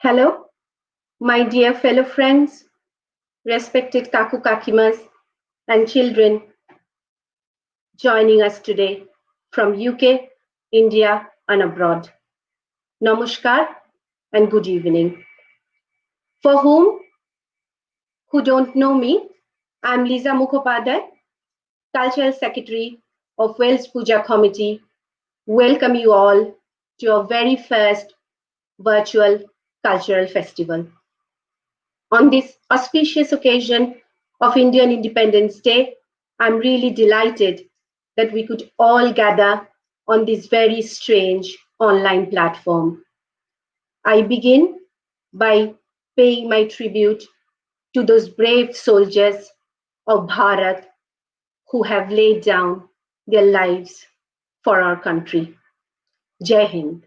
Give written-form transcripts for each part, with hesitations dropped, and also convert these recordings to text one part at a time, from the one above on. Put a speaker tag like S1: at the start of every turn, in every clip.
S1: Hello, my dear fellow friends, respected Kaku Kakimas, and children joining us today from UK, India, and abroad. Namaskar and good evening. For who don't know me, I'm Lisa Mukhopadhyay, Cultural Secretary of Wales Puja Committee. Welcome you all to our very first virtual cultural festival. On this auspicious occasion of Indian Independence Day, I'm really delighted that we could all gather on this very strange online platform. I begin by paying my tribute to those brave soldiers of Bharat who have laid down their lives for our country. Jai Hind.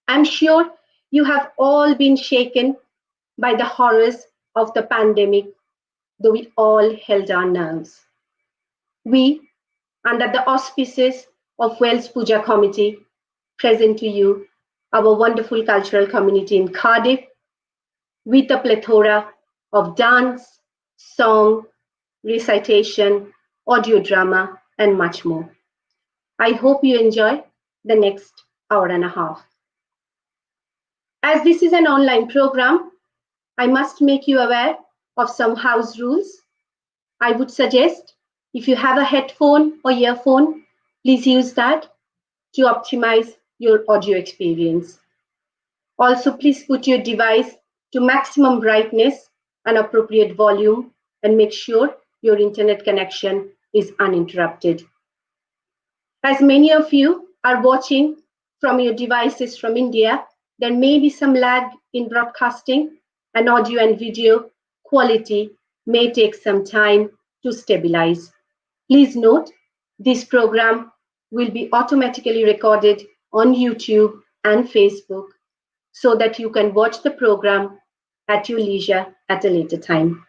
S1: I'm sure you have all been shaken by the horrors of the pandemic, though we all held our nerves. We, under the auspices of Wales Puja Committee, present to you our wonderful cultural community in Cardiff with a plethora of dance, song, recitation, audio drama, and much more. I hope you enjoy the next hour and a half. As this is an online program, I must make you aware of some house rules. I would suggest if you have a headphone or earphone, please use that to optimize your audio experience. Also, please put your device to maximum brightness and appropriate volume and make sure your internet connection is uninterrupted. As many of you are watching from your devices from India, there may be some lag in broadcasting and audio and video quality may take some time to stabilize. Please note, this program will be automatically recorded on YouTube and Facebook so that you can watch the program at your leisure at a later time.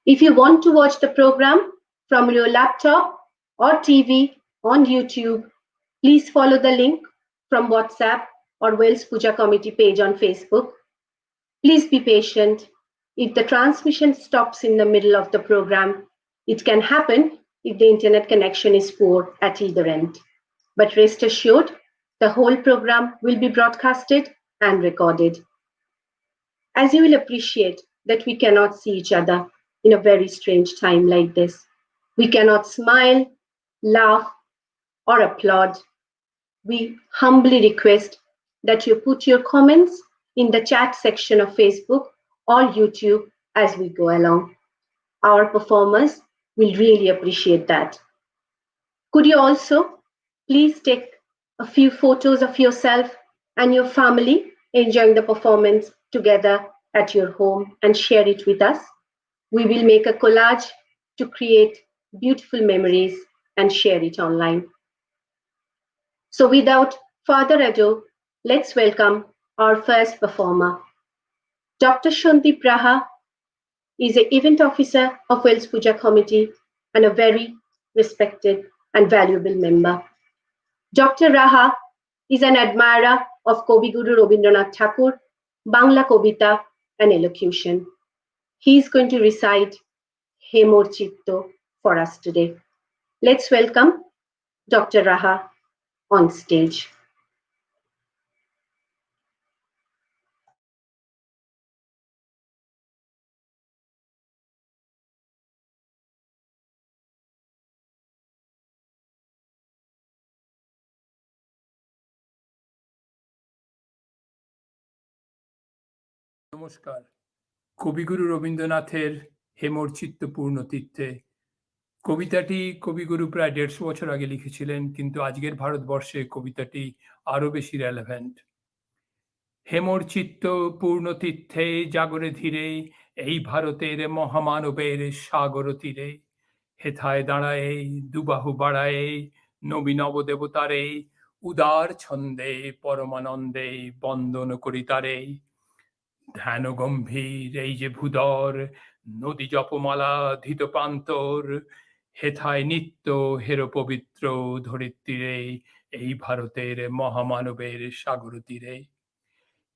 S1: If you want to watch the program from your laptop or TV on YouTube, please follow the link from WhatsApp or Wales Puja Committee page on Facebook. Please be patient. If the transmission stops in the middle of the program, it can happen if the internet connection is poor at either end. But rest assured, the whole program will be broadcasted and recorded. As you will appreciate that we cannot see each other in a very strange time like this. We cannot smile, laugh, or applaud. We humbly request that you put your comments in the chat section of Facebook or YouTube as we go along. Our performers will really appreciate that. Could you also please take a few photos of yourself and your family enjoying the performance together at your home and share it with us? We will make a collage to create beautiful memories and share it online. So without further ado, let's welcome our first performer. Dr. Shantip Raha is an event officer of Wales Puja Committee and a very respected and valuable member. Dr. Raha is an admirer of Kavi Guru Rabindranath Tagore, Bangla Kobita, and elocution. He is going to recite He Mor Chitto for us today. Let's welcome Dr. Raha on stage.
S2: নমস্কার। কবিগুরু রবীন্দ্রনাথের হেমর চিত্ত পূর্ণ তীর্থে কবিতাটি কবিগুরু প্রায় ১৫০ বছর আগে লিখেছিলেন, কিন্তু আজকের ভারতবর্ষে কবিতাটি আরো বেশি রেলেভেন্ট। হেমর চিত্ত পূর্ণ তীর্থে জাগরে ধীরে, এই ভারতের মহামানবের সাগর তীরে, হেথায় দাঁড়ায় দুবাহু বাড়ায় নবী নবদেবতারে, উদার ছন্দে পরমানন্দে বন্দন করি তারে। ধ্যান গম্ভীর এই যে ভূধর, নদী জপমালা ধৃত প্রান্তর, হেথায় নিত্য হের পবিত্র ধরিত্রীরে, এই ভারতের মহামানবের সাগর তীরে।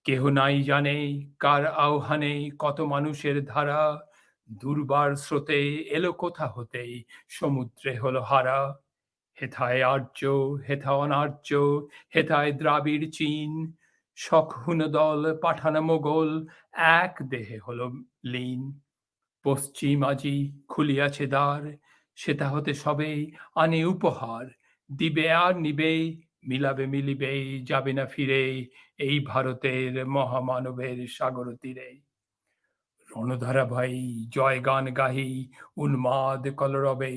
S2: কেহ নাই জানে কার আহ্বানে কত মানুষের ধারা দুর্বার স্রোতে এলো কোথা হতেই সমুদ্রে হলো হারা হেথায় আর্য হেথা অনার্য হেথায় দ্রাবিড় চীন শকহুন দল পাঠান মোগল এক দেহে হলো লীন পশ্চিম আজি খুলিয়াছে দ্বার সেটা হতে সবে আনে উপহার দিবে আর নিবে মিলাবে মিলিবে যাবে না ফিরে এই ভারতের মহামানবের সাগর তীরে রণধারা ভাই জয় গান গাহি উন্মাদ কলরবে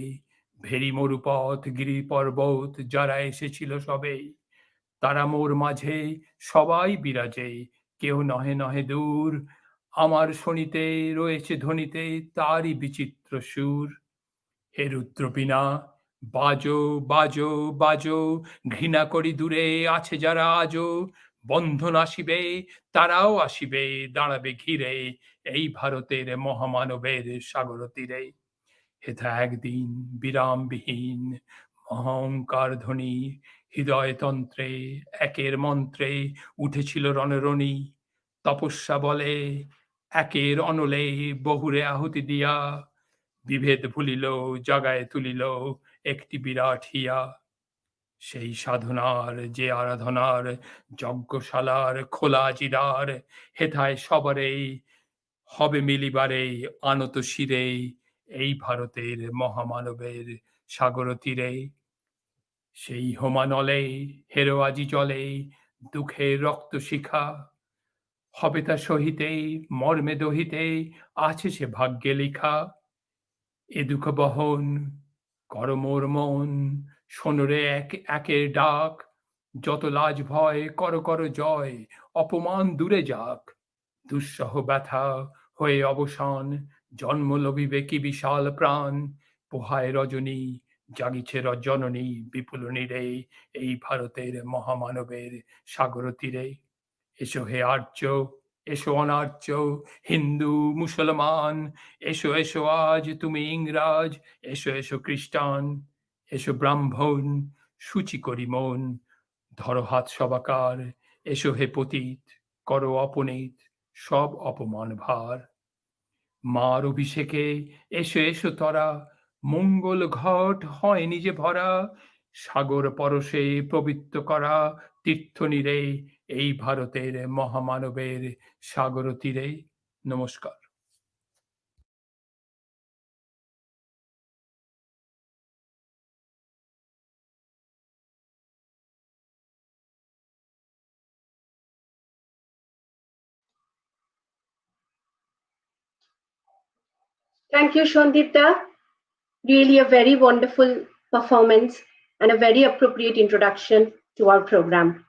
S2: ভেরি মরুপথ গিরি পর্বত যারা এসেছিল সবে তারা মোর মাঝে সবাই বিরাজে কেউ নহে নহে দূর আমার শনিতে রয়েছে ধ্বনিতে তারই বিচিত্র সুর হে রুদ্রবীণা বাজো বাজো বাজো ঘৃণা করি দূরে আছে যারা আজও বন্ধন আসিবে তারাও আসিবে দাঁড়াবে ঘিরে এই ভারতের মহামানবের সাগর তীরে হেথা একদিন বিরামবিহীন অহংকার ধ্বনি হৃদয়তন্ত্রে একের মন্ত্রে উঠেছিল রণরণী তপস্যা বলে একের অনলে বহুরে আহুতি দিয়া বিভেদ ভুলিল জাগায় তুলিল একটি বিরাট হিয়া সেই সাধনার যে আরাধনার যজ্ঞশালার খোলা জিরার হেথায় সবারে হবে মিলিবারে আনত শিরে এই ভারতের মহামানবের সাগর তীরে সেই হোমানলে হেরো আজি জলে দুঃখের রক্ত শিখা হবে তা সহিতে মর্মে দহিতে আছে সে ভাগ্যে লিখা এ দুঃখ বহন কর মোর মন শোনরে একের ডাক যত লাজ ভয় কর কর জয় অপমান দূরে যাক দুঃসহ ব্যথা হয়ে অবসান জন্ম লভিবে কি বিশাল প্রাণ পোহায় রজনী জাগিছে রজননী বিপুল নীরে এই ভারতের মহামানবের সাগর তীরে এসো হে আর্য এসো অনার্য হিন্দু মুসলমান এসো এসো আজ তুমি ইংরাজ এসো এসো খ্রিস্টান এসো ব্রাহ্মণ সূচি করি মন ধরো হাত সবাকার এসো হে পতীত করো অপনীত সব অপমান ভার মার অভিষেকে এসো এসো তরা মঙ্গল ঘট হয় নিজে ভরা সাগর পরশে পবিত্র করা তীর্থ নীরে এই ভারতের মহামানবের সাগর তীরে নমস্কার
S1: Thank you, Shondipta. Really a very wonderful performance and a very appropriate introduction to our program.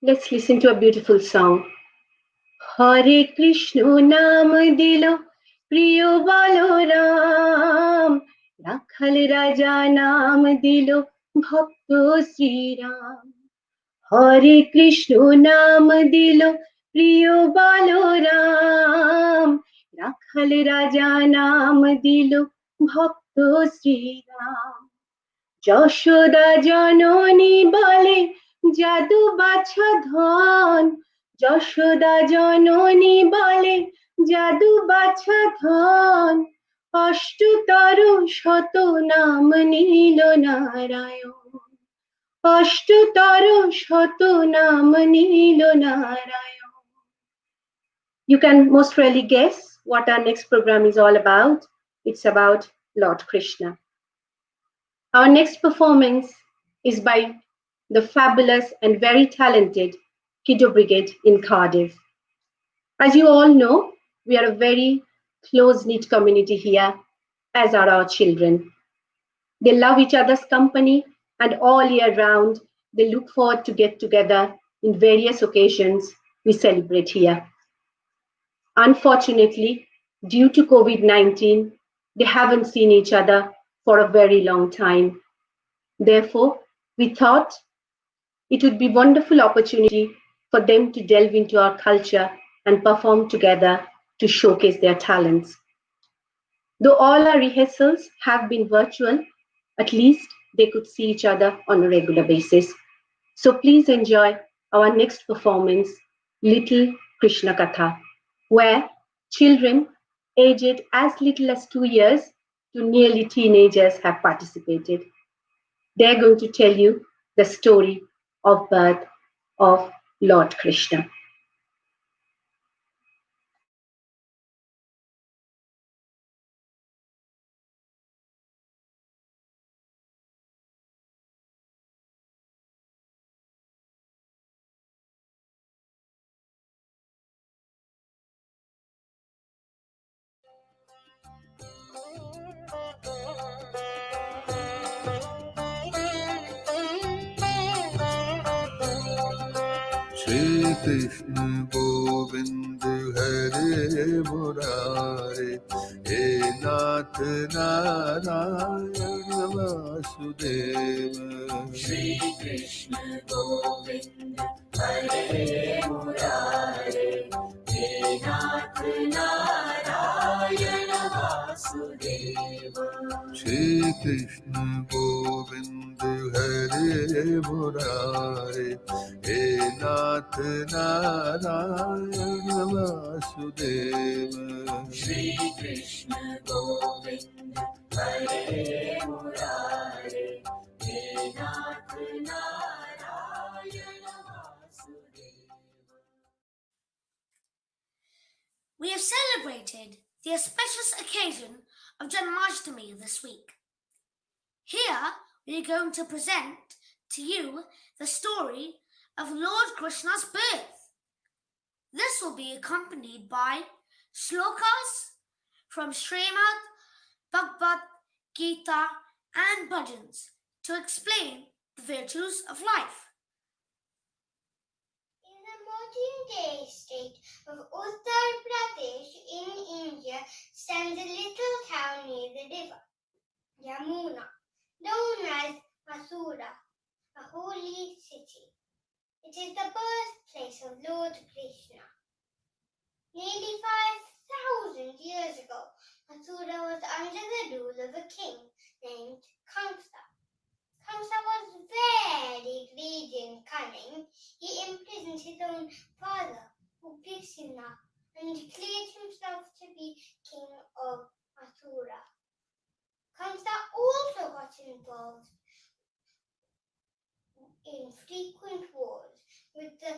S1: Let's listen to a beautiful song. Hare Krishna naam dilo priyo baloram রাখাল রাজা নাম দিল ভক্ত শ্রীরাম হরে কৃষ্ণ নাম দিল প্রিয় বলরাম রাখাল রাজা নাম দিল ভক্ত শ্রীরাম যশোদা জননী বলে জাদু বাছা ধন যশোদা জননী বলে জাদু বাছা ধন অষ্টতর শত নাম নীল নারায়ণ অষ্টতর শত নাম নীল Narayan You can most really guess what our next program is all about. It's about Lord Krishna. Our next performance is by the fabulous and very talented Kiddo Brigade in Cardiff. As you all know, we are a very close-knit community here, as are our children. They love each other's company, and all year round, they look forward to get together in various occasions we celebrate here. Unfortunately, due to COVID-19, they haven't seen each other for a very long time. Therefore, we thought it would be a wonderful opportunity for them to delve into our culture and perform together to showcase their talents. Though all our rehearsals have been virtual, at least they could see each other on a regular basis. So please enjoy our next performance, Little Krishna Katha, where children aged as little as 2 years to nearly teenagers have participated. They're going to tell you the story of birth of Lord Krishna.
S3: Shri Krishna Govind Hare Murare He Nath Narayana Vasudeva
S4: Shri Krishna Govind Hare Murare He Nath Narayana Vasudeva
S3: Shri Krishna Govind Hare Murare He Nath Narayana Vasudeva
S4: Shri Krishna Govind Hare Murare He Nath Narayana Vasudeva.
S5: We have celebrated the auspicious occasion of Janmashtami this week. Here we are going to present to you the story of Lord Krishna's birth. This will be accompanied by shlokas from Srimad Bhagavad Gita and bhajans to explain the virtues of life.
S6: In the modern-day state of Uttar Pradesh in India stands a little town near the river Yamuna, known as Mathura, a holy city. It is the birthplace of Lord Krishna. Nearly 5,000 years ago, Mathura was under the rule of a king named Kamsa. Kamsa was very greedy and cunning. He imprisoned his own father, Upasina, and declared himself to be king of Mathura. Kamsa also got involved in frequent wars with the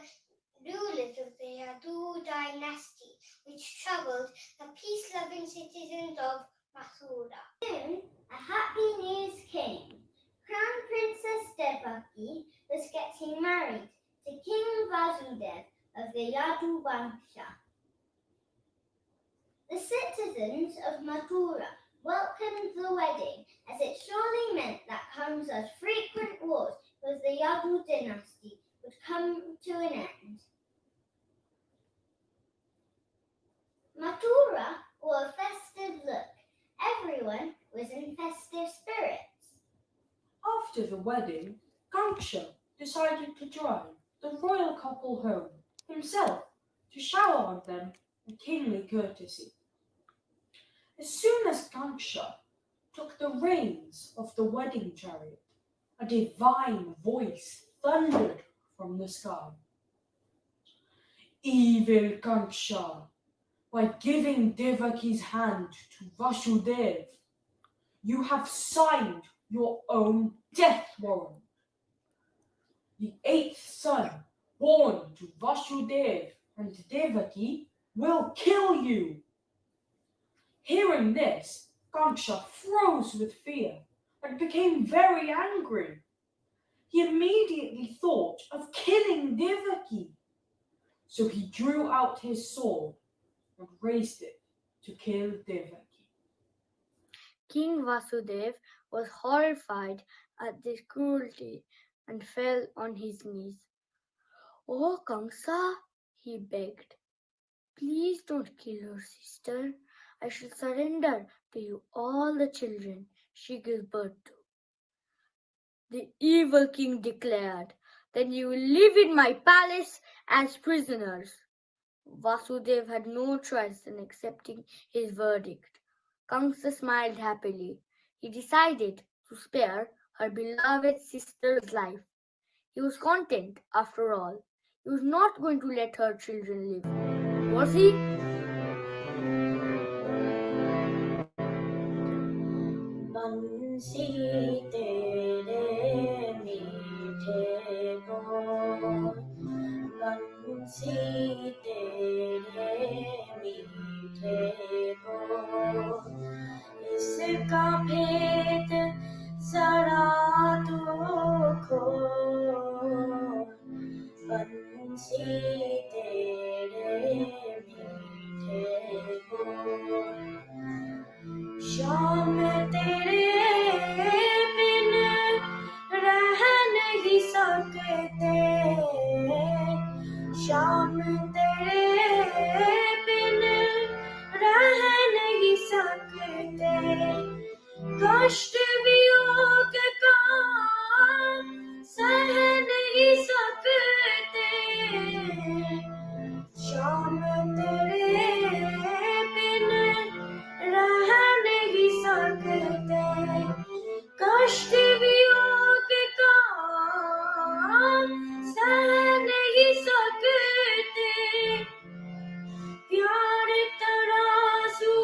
S6: rulers of the Yadu dynasty, which troubled the peace-loving citizens of Mathura. Soon, a happy news came. Crown Princess Devaki was getting married to King Vasudev of the Yadu Vansha. The citizens of Mathura welcomed the wedding, as it surely meant that Kamsa's frequent wars with the Yadu dynasty would come to an end. Mathura wore a festive look. Everyone was in festive spirits.
S7: After the wedding, Kanksha decided to drive the royal couple home himself to shower on them a kingly courtesy. As soon as Kanksha took the reins of the wedding chariot, a divine voice thundered from the sky. Evil Kanksha, by giving Devaki's hand to Vasudev, you have signed your own death warrant. The eighth son, born to Vasudev and Devaki, will kill you. Hearing this, Kanksha froze with fear and became very angry. He immediately thought of killing Devaki. So he drew out his sword and raised it to kill Devaki.
S8: King Vasudev was horrified at this cruelty and fell on his knees. "Oh, Kamsa," he begged, "please don't kill your sister. I shall surrender to you all the children she gives birth to." The evil king declared, "Then you will live in my palace as prisoners." Vasudev had no choice in accepting his verdict. Kamsa smiled happily. He decided to spare her beloved sister's life. He was content, after all. He was not going to let her children live, was he?
S4: बंसी तेरे मीठे बोल बंसी तेरे मीठे बोल इसका भेद जरा तू खोल बंसी तेरे मीठे बोल शाम तेरे बिन रह नहीं सकते शाम तेरे बिन रह नहीं सकते कष्ट वियोग का सह नहीं सकते शाम तेरे बिन रह नहीं सकते कष्ट वियोग का सह नहीं सकते प्यार तराजू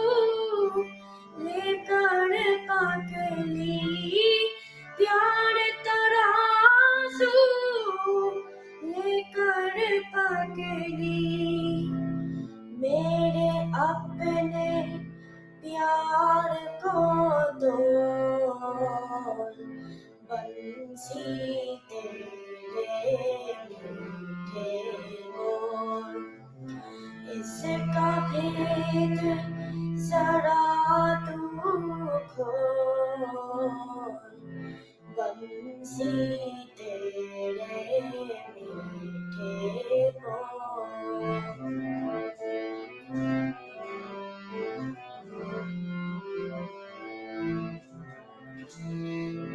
S4: लेकर पागली प्यार तराजू लेकर पागली मेरे अपने प्यार को तोड़ बंसी तेरे मीठे बोल इसका भेद जरा तू खोल बंसी तेरे मीठे बोल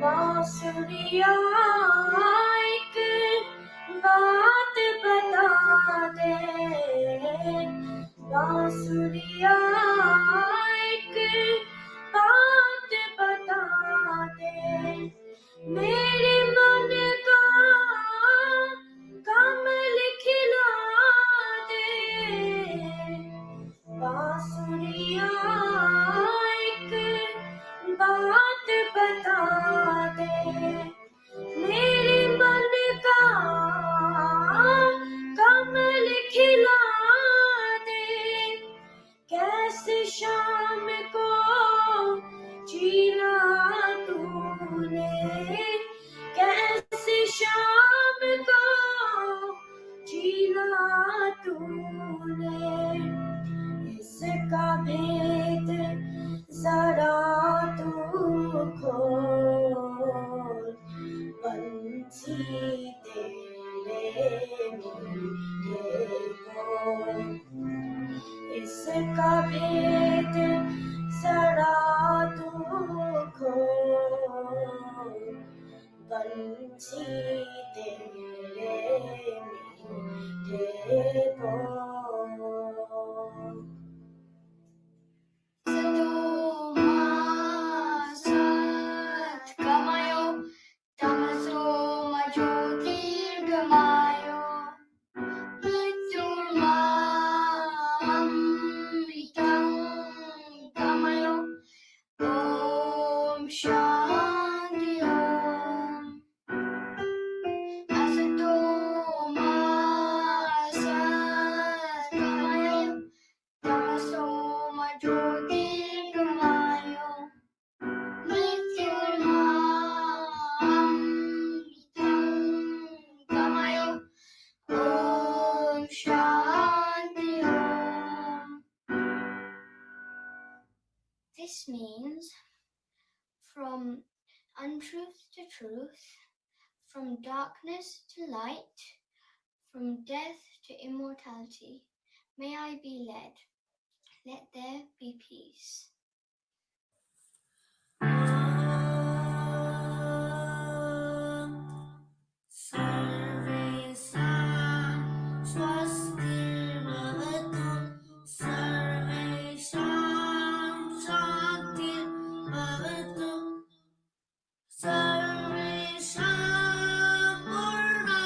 S4: बांसुरिया एक बात बता दे बांसुरिया एक बात बता दे मेरे मन का कमल खिला दे बांसुरिया एक बात बता दे मेरे मन का कमल खिला दे कैसे शाम को जीना तूने कैसे शाम को जीना तूने इसका भेद जरा तू खोल बंसी तेरे मीठे बोल इसका भेद जरा तू खोल बंसी तेरे मीठे बोल Satgamayo, tamaso majyotirgamayo, mrityurmamritam gamayo, Om Shanti Om. Asato ma satgamayo, tamaso majyotirgamayo, mrityurmamritam gamayo, Om Shanti Om. This means from untruth to truth, from darkness to light, from death to immortality. May I be led. Let there be peace. Sarvesam swastirvavatu sarvesham shantirvavatu sarvesham purna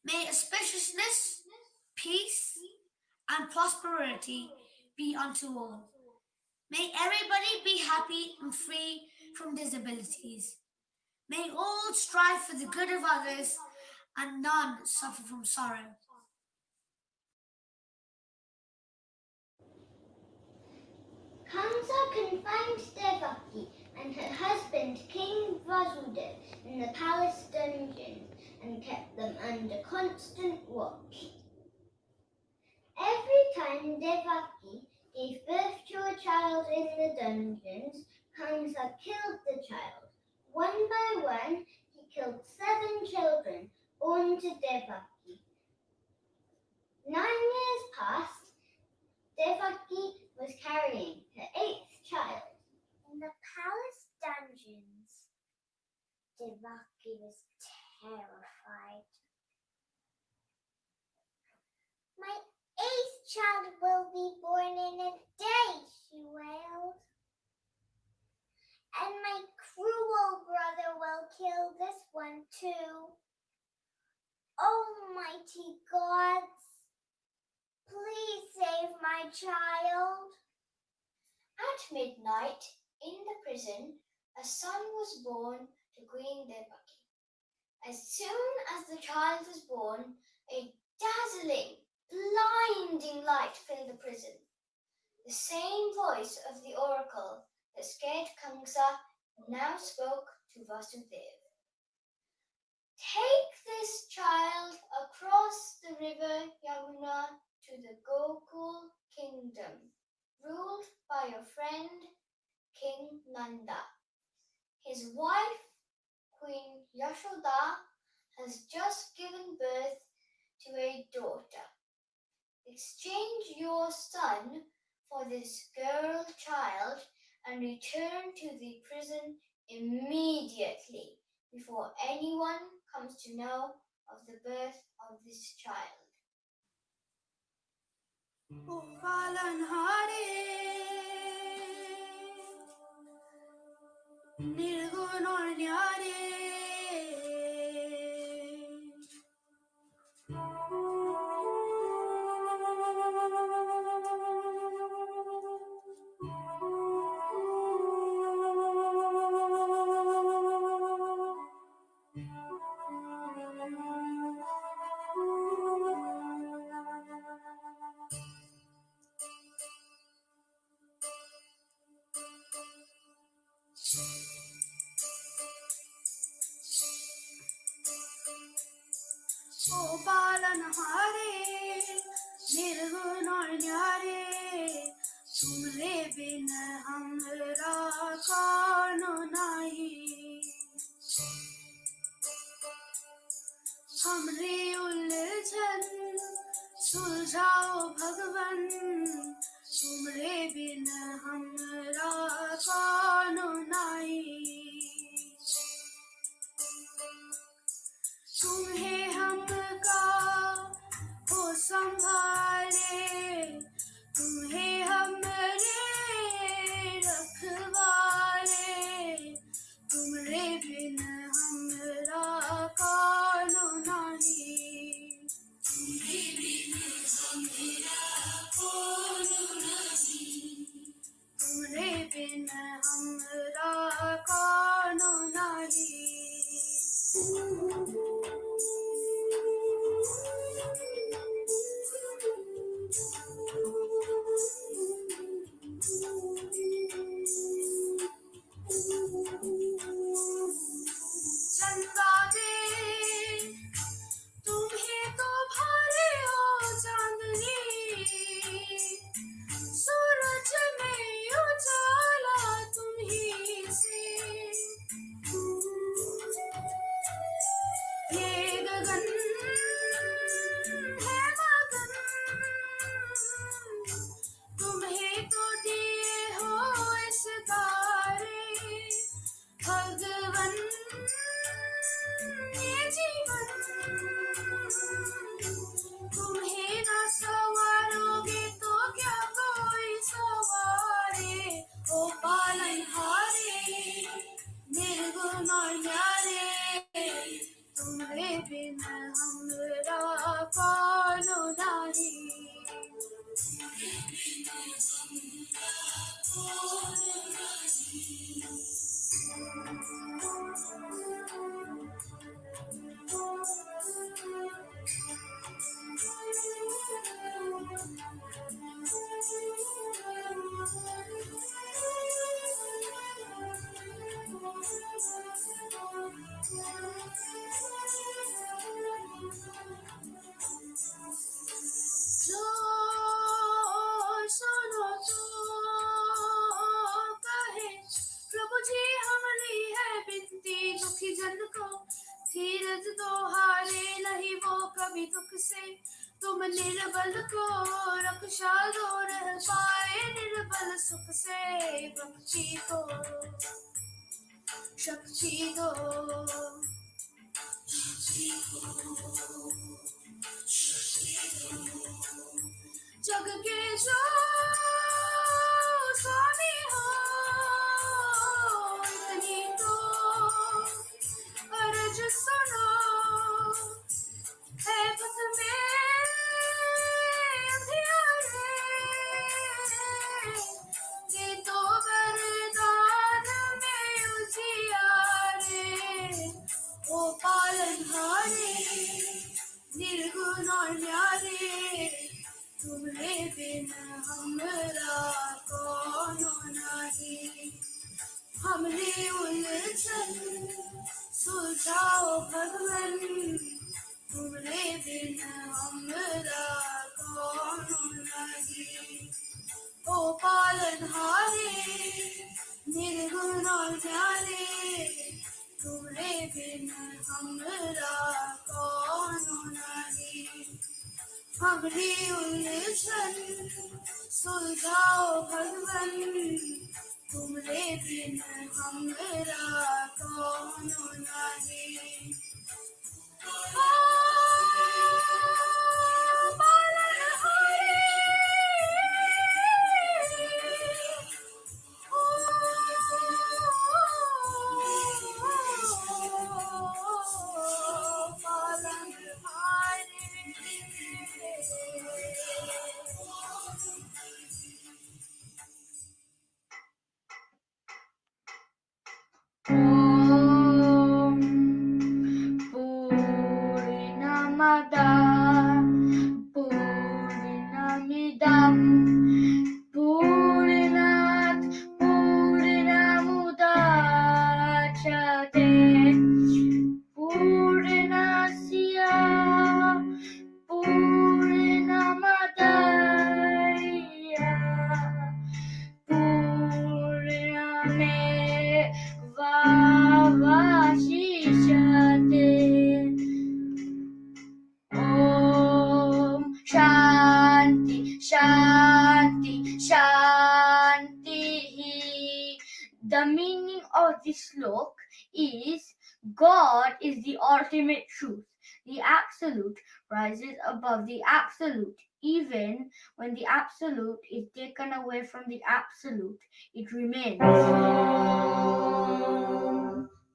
S5: May auspiciousness, peace, and prosperity be unto all. May everybody be happy and free from disabilities. May all strive for the good of others and none suffer from sorrow.
S6: Kamsa confined Devaki and her husband King Vasudev in the palace dungeons and kept them under constant watch. Every time Devaki gave birth to a child in the dungeons, Kamsa killed the child. One by one, he killed 7 children born to Devaki. 9 years passed. Devaki was carrying her 8th child. In the palace dungeons, Devaki was terrified. My 8th child will be born in a day, she wailed. And my cruel brother will kill this one too. Almighty gods, please save my child. At midnight, in the prison, a son was born to Queen Devaki. As soon as the child was born, a dazzling, blinding light filled the prison. The same voice of the oracle that scared Kamsa now spoke to Vasudev. Take this child across the river Yamuna to the Gokul kingdom, ruled by your friend King Nanda. His wife, Queen Yashoda, has just given birth to a daughter. Exchange your son for this girl child and return to the prison immediately before anyone comes to know of the birth of this child.
S5: O Palanhare, Nirgun or Nyare, O Palanhare, Nirgun or Nyare, Tumre bin Hamra Kano Nahi. हमरे उलझन सुलझाओ भगवन तुमरे बिन हमरा कानो नाई तुम्हें हमका हो संभाले तुम्हें हमरे रखवाले तुमरे बिन हमरा कानो नाही तुम्हे बिन हमरा कानो नाही तुमरे बिन हमरा कानो नाही चंदा दे तुम्हें तो भरे हो चांदनी सूरज में उजाला तुम्हीं से ये गगन है मगन तुम्हें तो दिए हो इस तारे भगवन ये जीवन तुम्हें न संवारोगे तो क्या कोई संवारे ओ पालनहारे निर्गुण और न्यारे तुम्हारे बिन हमरा सुनो तो कहे प्रभु जी हमारी है बिनती दुखी जन को धीरज दो हारे नहीं वो कभी दुख से तुम निर्बल को रक्षा दो रह पाए निर्बल सुख से भक्ति को शक्ति दो जग के जो स्वामी हो इतनी तो अर्ज सुनो है पथ में अंधियारे दे तो वरदान में उजियारे ओ पालनहारे निर्गुण और न्यारे तुमरे बिन हमरा कोनो नहीं हमने उलझन सुलझाओ भगवन तुमरे बिन हमरा कोनो नहीं ओ पालनहारे निर्गुण और न्यारे तुमरे बिन हमरा कोनो नहीं हमने उलझन सुलझाओ भगवन तुमरे बिन हमरा कोनो नहीं
S8: Purnamada Purnamidam Purnat Purnamudachate Purnasya Purnamadaya Purnamevavashishate Om Shanti Shanti Shanti. The meaning of this slok is God is the ultimate truth. The absolute rises above the absolute. Even when the absolute is taken away from the absolute, it remains.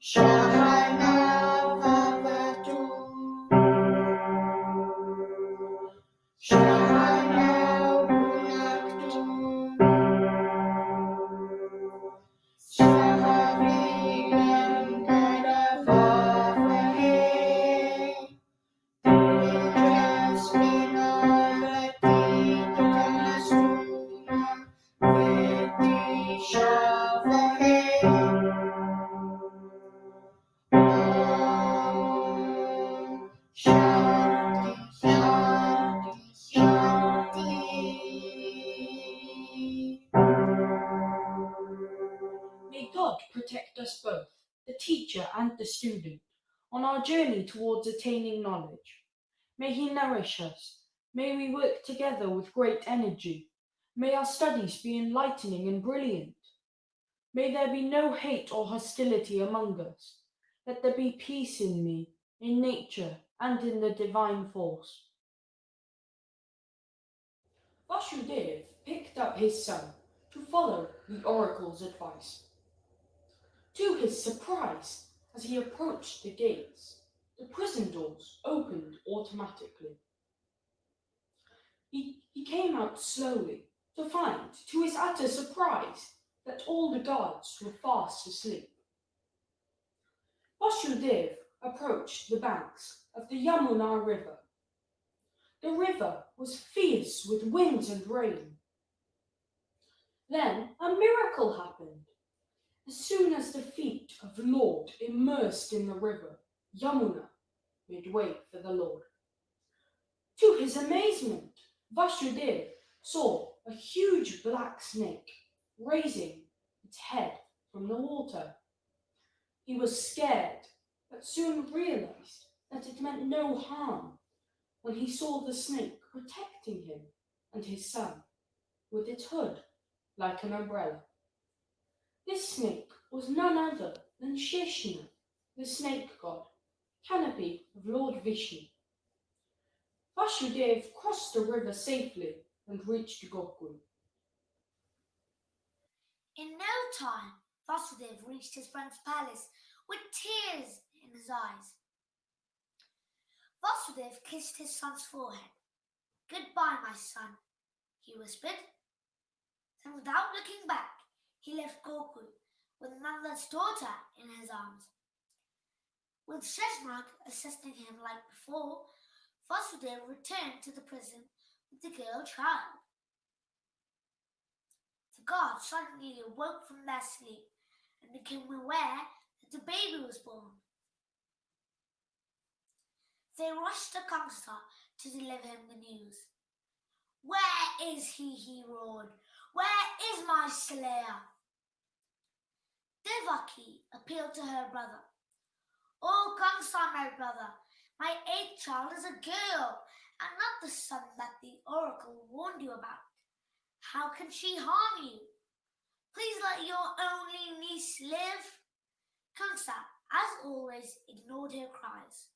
S8: Shahana Bhavatu Shahana Bhunaktu Shahaviryam Karavavahe Tejasvinarvati Tamastuna Vidishavahe Shanti, Shanti, Shanti.
S7: May God protect us both, the teacher and the student, on our journey towards attaining knowledge. May He nourish us. May we work together with great energy. May our studies be enlightening and brilliant. May there be no hate or hostility among us. Let there be peace in me, in nature, and in the divine force. Vasudev picked up his son to follow the oracle's advice. To his surprise, as he approached the gates, the prison doors opened automatically. He came out slowly to find, to his utter surprise, that all the guards were fast asleep. Vasudev approached the banks of the Yamuna River. The river was fierce with winds and rain. Then a miracle happened. As soon as the feet of the Lord immersed in the river, Yamuna made way for the Lord. To his amazement, Vasudev saw a huge black snake raising its head from the water. He was scared, but soon realized that it meant no harm when he saw the snake protecting him and his son with its hood like an umbrella. This snake was none other than Sheshna, the snake god, canopy of Lord Vishnu. Vasudev crossed the river safely and reached Gokul.
S5: In no time, Vasudev reached his friend's palace with tears in his eyes. Vasudev kissed his son's forehead. "Goodbye, my son," he whispered. Then, without looking back, he left Gokul with Nanda's daughter in his arms. With Sheshnag assisting him like before, Vasudev returned to the prison with the girl child. The guards suddenly awoke from their sleep and became aware that a baby was born. They rushed to Kamsa to deliver him the news. "Where is he?" he roared. "Where is my slayer?" Devaki appealed to her brother. "Oh, Kamsa, my brother, my 8th child is a girl and not the son that the oracle warned you about. How can she harm you? Please let your only niece live." Kamsa, as always, ignored her cries.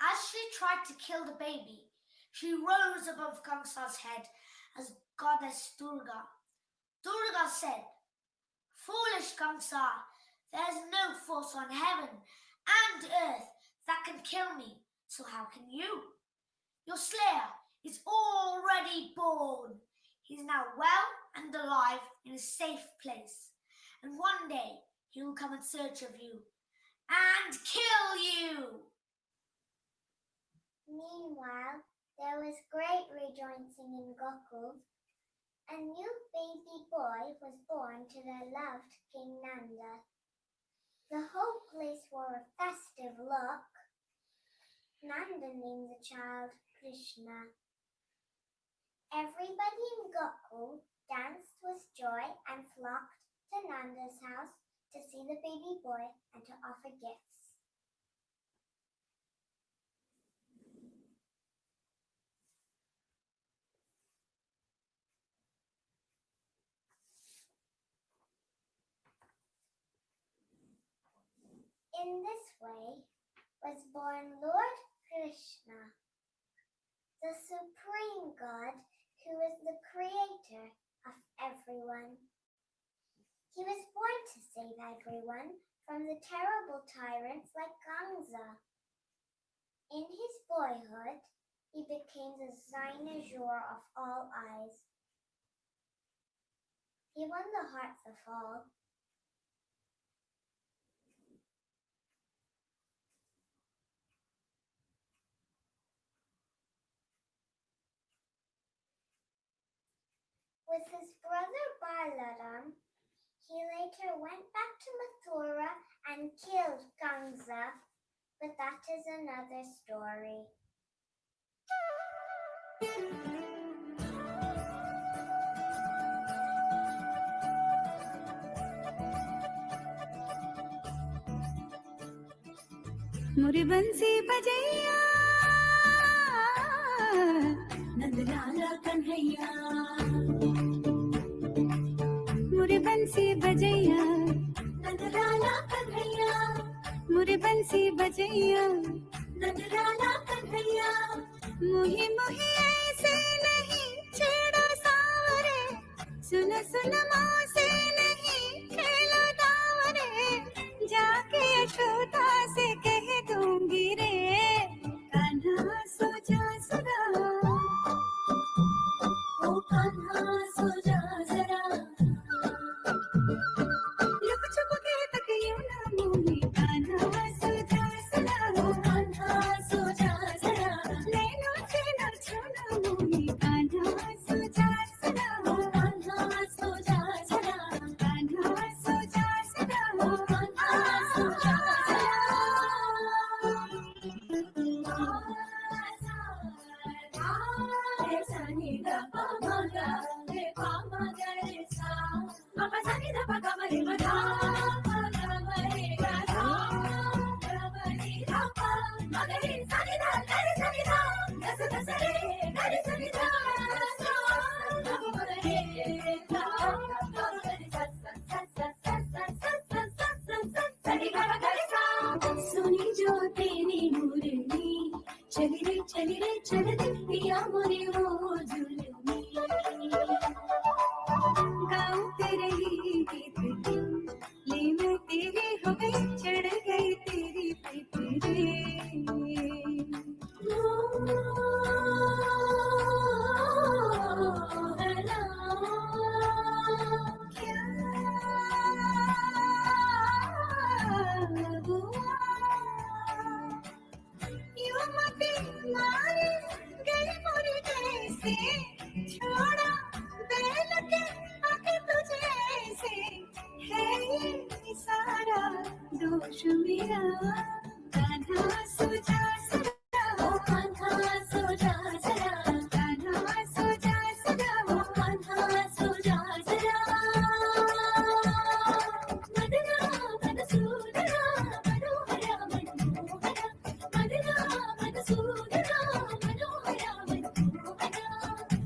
S5: As she tried to kill the baby, she rose above Kamsa's head as goddess Durga. Durga said, "Foolish Kamsa, there is no force on heaven and earth that can kill me, so how can you? Your slayer is already born. He is now well and alive in a safe place, and one day he will come in search of you and kill you."
S6: Meanwhile, there was great rejoicing in Gokul. A new baby boy was born to their loved King Nanda. The whole place wore a festive look. Nanda named the child Krishna. Everybody in Gokul danced with joy and flocked to Nanda's house to see the baby boy and to offer gifts. In this way was born Lord Krishna, the supreme God who is the creator of everyone. He was born to save everyone from the terrible tyrants like Gangsa. In his boyhood, he became the cynosure of all eyes. He won the hearts of all. With his brother Balaram, he later went back to Mathura and killed Gangsa, but that is another story.
S9: मुरी बंसी बजैया नंदलाला कन्हैया मुरी बंसी बजैया नंदलाला कन्हैया मुरी बंसी बजैया नंदलाला कन्हैया मुही मुही ऐसे नहीं छेड़ो सावरे सुन सुन मौसे नहीं खेलो दावरे जाके यशोदा से कह दूंगी रे कान्हा सो जा जरा ओ कान्हा सो जा जरा गई गीत ले मैं तेरी हो गई चढ़ गई तेरी प्रीत मारे गए मोरे जैसे छोड़ा बैल के आगे तुझे ऐसे है ये सारा दोष मेरा कान्हा सुझा सदा ओ कान्हा सुझा सदा कान्हा सुझा सदा ओ कान्हा सुझा सदा मदना मधुसूदना मनोहरा मनोहरा मदना मधुसूदना मनोहरा मनोहरा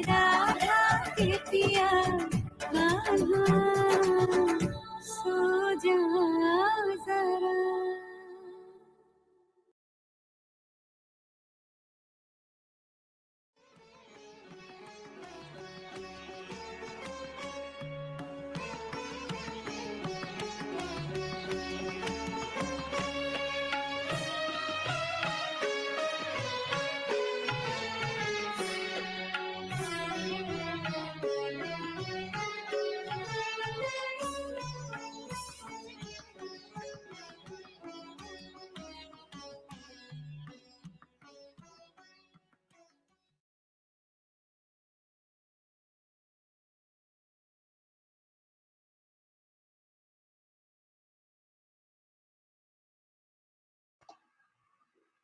S9: राधा के पिया कान्हा सो जा जरा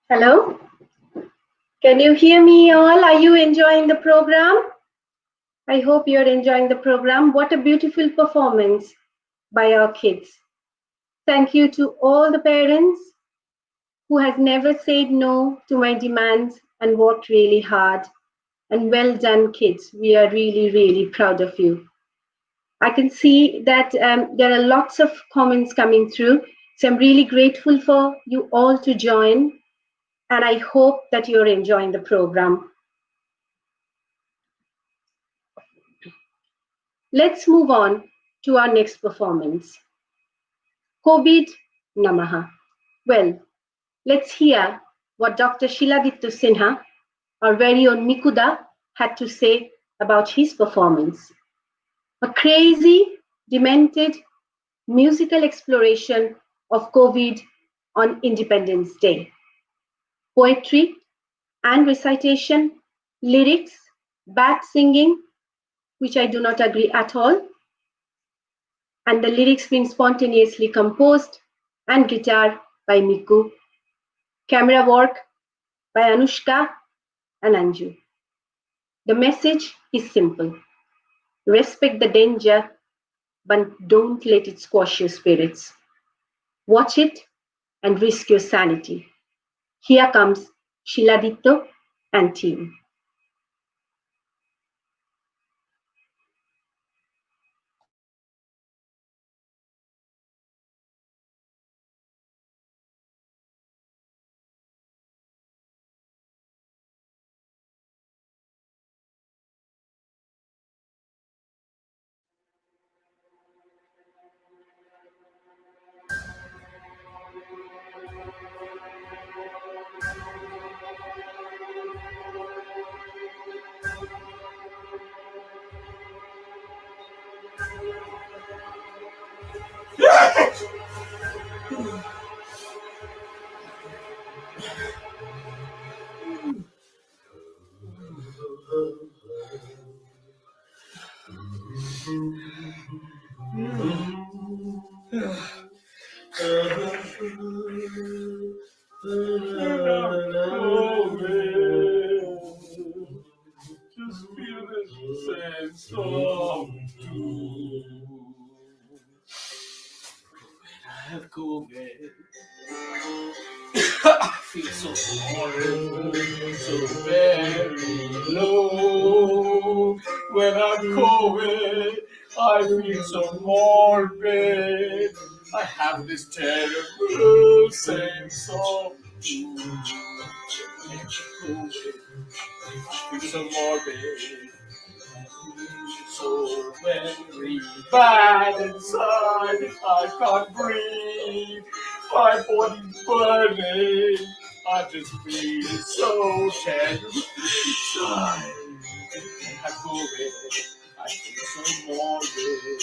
S1: Hello? Can you hear me all? Are you enjoying the program? I hope you're enjoying the program. What a beautiful performance by our kids. Thank you to all the parents who has never said no to my demands and worked really hard. And well done, kids. We are really, really proud of you. I can see that there are lots of comments coming through. So I'm really grateful for you all to join. And I hope that you're enjoying the program. Let's move on to our next performance. COVID Namaha. Well, let's hear what Dr. Shiladitya Sinha, our very own Mikuda, had to say about his performance. A crazy, demented musical exploration of COVID on Independence Day. Poetry and recitation, lyrics, bad singing, which I do not agree at all, and the lyrics being spontaneously composed, and guitar by Miku, camera work by Anushka and Anju. The message is simple. Respect the danger, but don't let it squash your spirits. Watch it and risk your sanity. Here comes Shiladitya and team.
S3: Just feel this sense of doom. I have COVID. I feel so horrible, so very low. When I'm COVID, I feel so morbid. I have this terrible sense of doom. COVID, I feel so morbid. So very bad inside, I can't breathe. My body's burning. I just feel so terrible inside. I have COVID. I feel so morbid.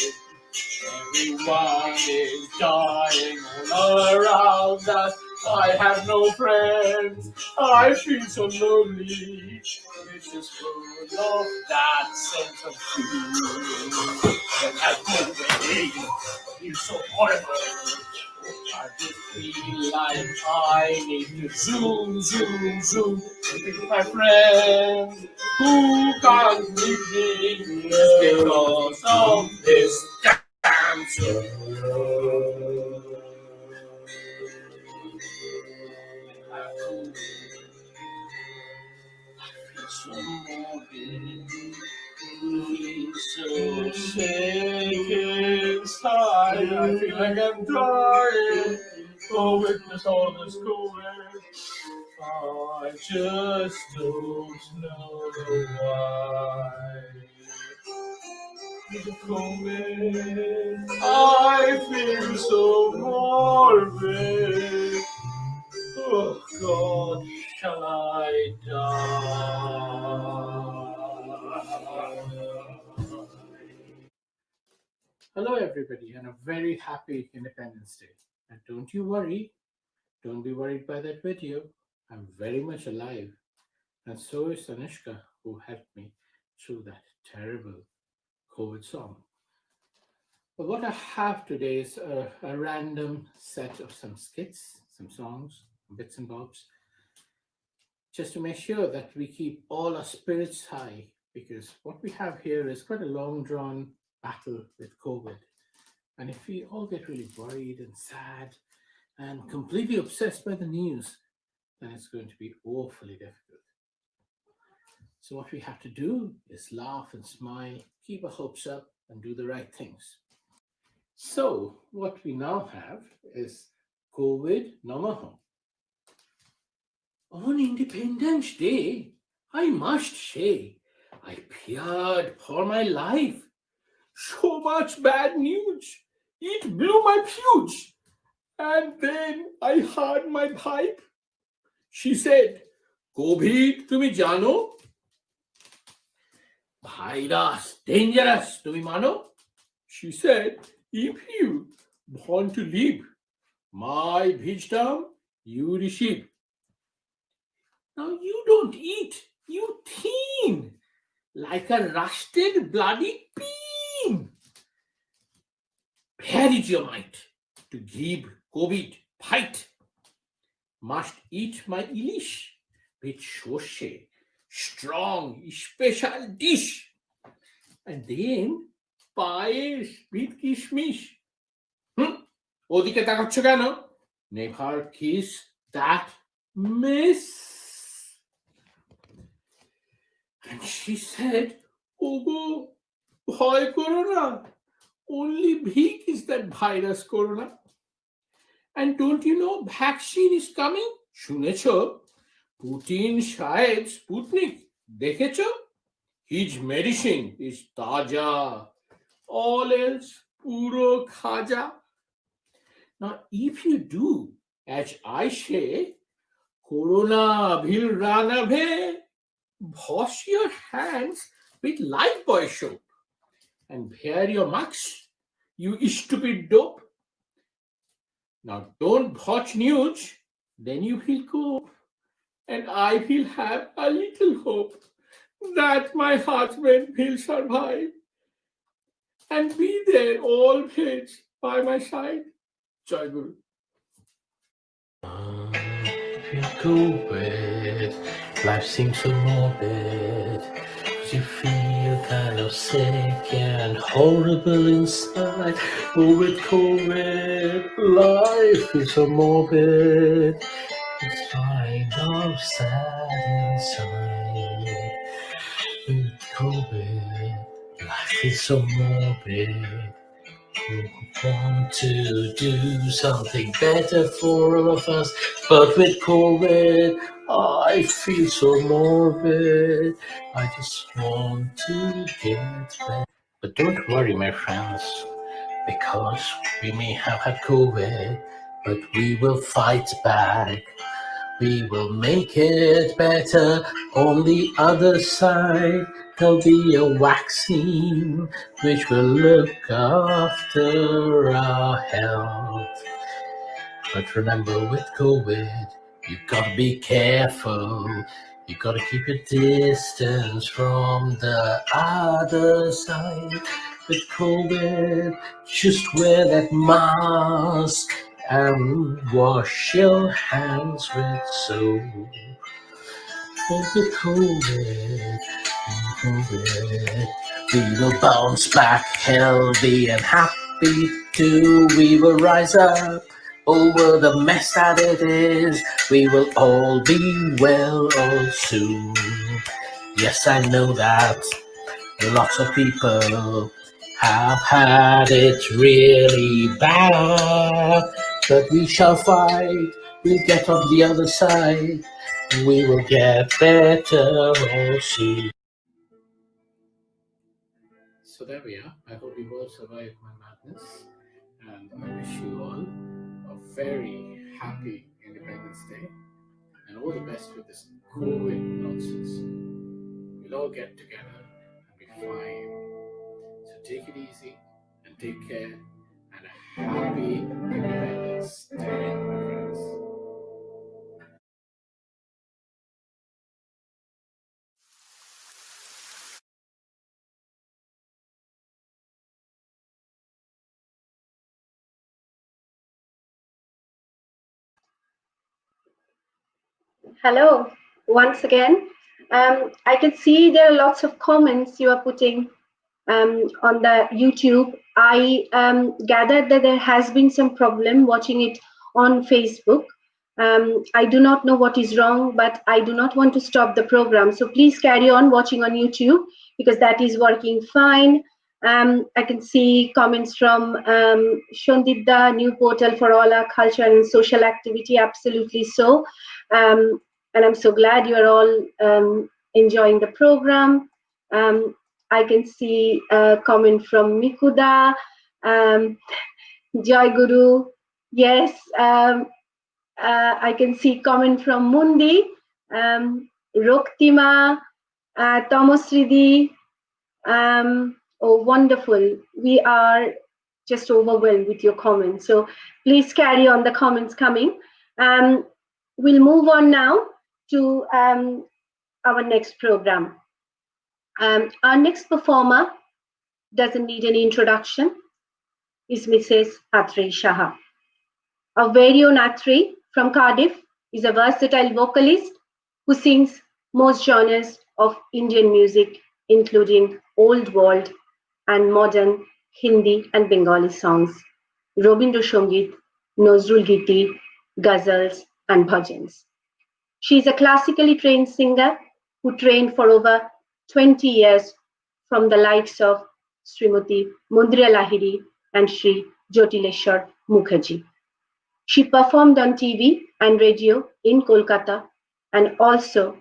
S3: Everyone is dying all around us. I have no friends. I feel so lonely. It's just full of that sense of doom. And I feel so horrible. I just feel like I need to zoom with my friends who can't meet me because of this damn so sick inside. I feel like I'm dying. Oh, witness all this COVID. I just don't know why. COVID, I feel so morbid. Oh God, shall I die?
S10: Hello everybody and a very happy Independence Day. And don't you worry, don't be worried by that video. I'm very much alive. And so is Anushka, who helped me through that terrible COVID song. But what I have today is a random set of some skits, some songs, bits and bobs, just to make sure that we keep all our spirits high, because what we have here is quite a long drawn battle with COVID. And if we all get really worried and sad and completely obsessed by the news, then it's going to be awfully difficult. So what we have to do is laugh and smile, keep our hopes up, and do the right things. So what we now have is COVID Namaha. On Independence Day, I must say, I feared for my life. So much bad news. It blew my fuse. And then I heard my pipe. She said, COVID, tumi jano? Virus, dangerous, tumi mano? She said, if you want to live, my wisdom you receive. Now you don't eat, you thin, like a rusted bloody bean. Where is your might to give COVID fight? Must eat my ilish with shoshe, strong special dish, and then payesh with kishmish. ওদিকে তাকাচ্ছ কেন? Never kiss that miss. And she said, Ogo, bhoy koro na. Only bhik is that virus corona. And don't you know vaccine is coming? শুনেছো? Putin shayad Sputnik. দেখেছো? His medicine is taja. All else puro khaja. Now if you do as I say, corona will run away. Wash your hands with Lifebuoy soap and wear your mask, you stupid dope. Now don't watch news, then you will cope, and I will have a little hope that my husband will survive and be there always by my side. Jai Guru.
S11: COVID, life seems so morbid. You feel kind of sick and horrible inside. But with COVID, life is so morbid. It's kind of sad inside. With COVID, life is so morbid. We want to do something better for all of us, but with COVID, I feel so morbid. I just want to get better. But don't worry, my friends, because we may have had COVID, but we will fight back. We will make it better on the other side. There'll be a vaccine which will look after our health. But remember, with COVID, you gotta be careful. You gotta keep your distance from the other side. With COVID, just wear that mask and wash your hands with soap. With COVID, we will bounce back healthy and happy too. We will rise up over the mess that it is. We will all be well all soon. Yes, I know that lots of people have had it really bad, but we shall fight. We'll get on the other side. We will get better all soon. So there we are. I hope you all survived my madness, and I wish you all a very happy Independence Day and all the best with this COVID nonsense. We'll all get together and be fine. So take it easy and take care, and a happy Independence Day, my friends.
S1: Hello, once again. I can see there are lots of comments you are putting on the YouTube. I gathered that there has been some problem watching it on Facebook. I do not know what is wrong, but I do not want to stop the program. So please carry on watching on YouTube because that is working fine. I can see comments from Shondip Da, new portal for all our culture and social activity. Absolutely so. And I'm so glad you're all enjoying the program. I can see a comment from Mikuda, Joy Guru. Yes, I can see comment from Mundi, Roktima, Tomosridi. Oh, wonderful. We are just overwhelmed with your comments. So please carry on the comments coming. We'll move on now to our next program. Our next performer doesn't need any introduction, is Mrs. Atri Shah. Our very own Atri from Cardiff is a versatile vocalist who sings most genres of Indian music, including old world and modern Hindi and Bengali songs, Robindra Songit, Nazrul Giti, ghazals, and bhajans. She is a classically trained singer who trained for over 20 years from the likes of Srimati Mundria Lahiri and Sri Jyotileshwar Mukherjee. She performed on TV and radio in Kolkata and also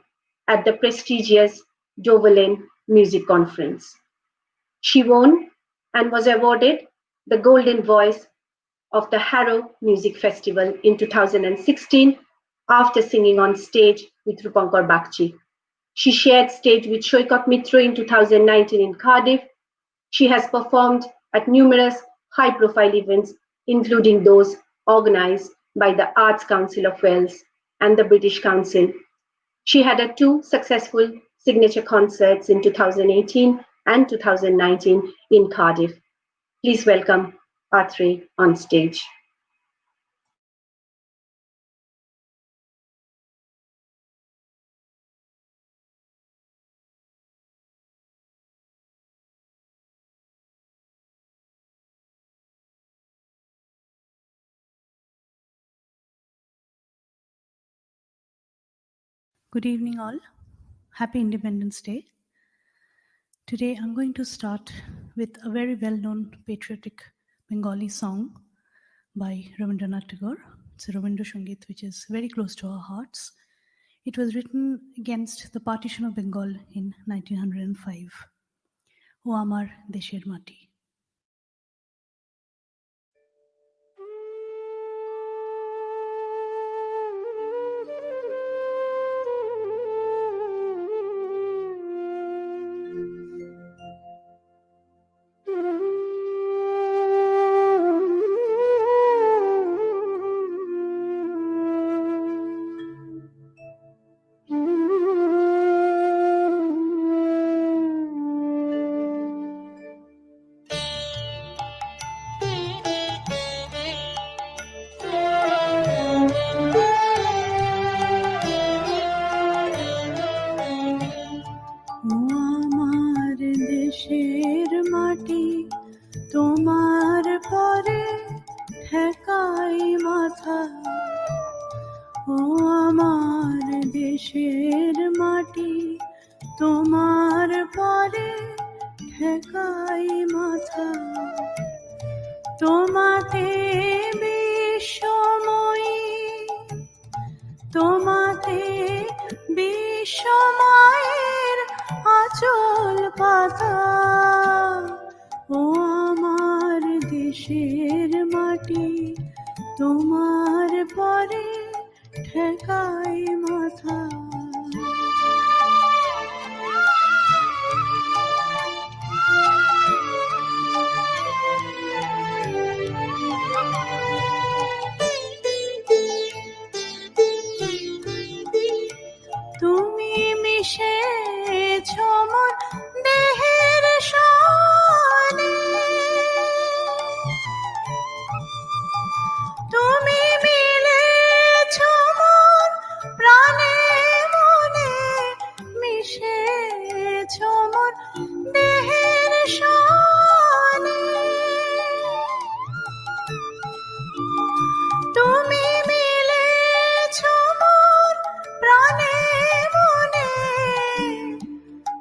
S1: at the prestigious Dover Music Conference. She won and was awarded the Golden Voice of the Harrow Music Festival in 2016 after singing on stage with Rupankar Bakchi. She shared stage with Shoykot Mitra in 2019 in Cardiff. She has performed at numerous high-profile events, including those organized by the Arts Council of Wales and the British Council. She had two successful signature concerts in 2018 and 2019 in Cardiff. Please welcome Atri on stage.
S12: Good evening, all. Happy Independence Day. Today, I'm going to start with a very well-known patriotic Bengali song by Rabindranath Tagore. It's a Rabindra Sangeet, which is very close to our hearts. It was written against the partition of Bengal in 1905. O Amar Desher Mati. আমার দেশের মাটি তোমার পরে ঠেকাই মাথা। ও আমার দেশের মাটি তোমার পরে ঠেকাই মাথা। তোমাতে বিশ্বময়ী তোমাতে বিশ্বময়ের আঁচল পাতা। ও আমার দেশের মাটি তোমার পরে ঠেকাই মাথা। তুমি মিশেছ মন দেহের সনে, তুমি মিলেছ মন প্রাণে মনে, মিশেছ মন দেহের সনে। তুমি মিলেছ মন প্রাণে মনে,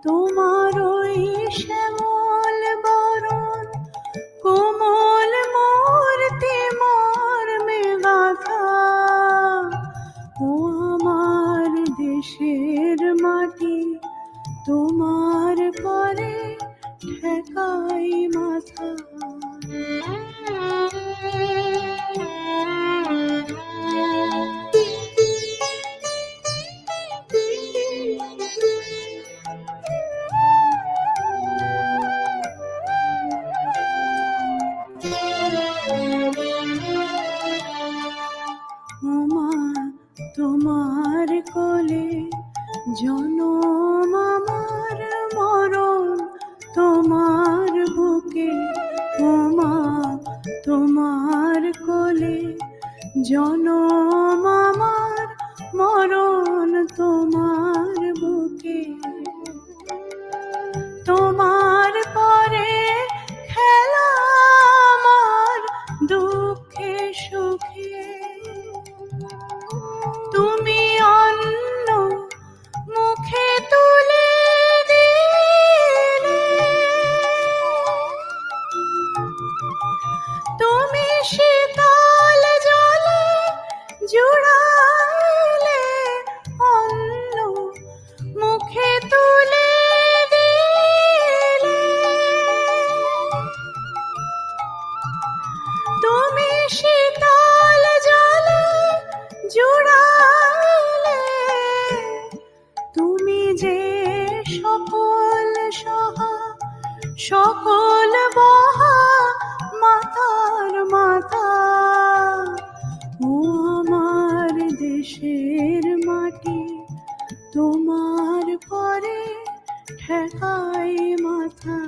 S12: তোমার ওই শ্যামল বরণ কোমল মূর্তি মর্মে গাথা। ও আমার দেশের মাটি তোমার পরে ঠেকাই মাথা। তোমার কোলে জনম আমার মরণ তোমার বুকে। ওমা তোমার কোলে জনম আমার মরণ তোমার বুকে। তোমার পরে খেলা আমার দুঃখে সুখে। তুমি অন্ন মুখে তুলে দিলে, তুমি শীতল জলে জুড়াইলে, অন্ন মুখে তুলে দিলে। তুমি শীতল জলে জুড়াইলে, তুমি যে সকল সহা সকল বহা মাতার মাতা। ও আমার দেশের মাটি তোমার পরে ঠেকাই মাথা।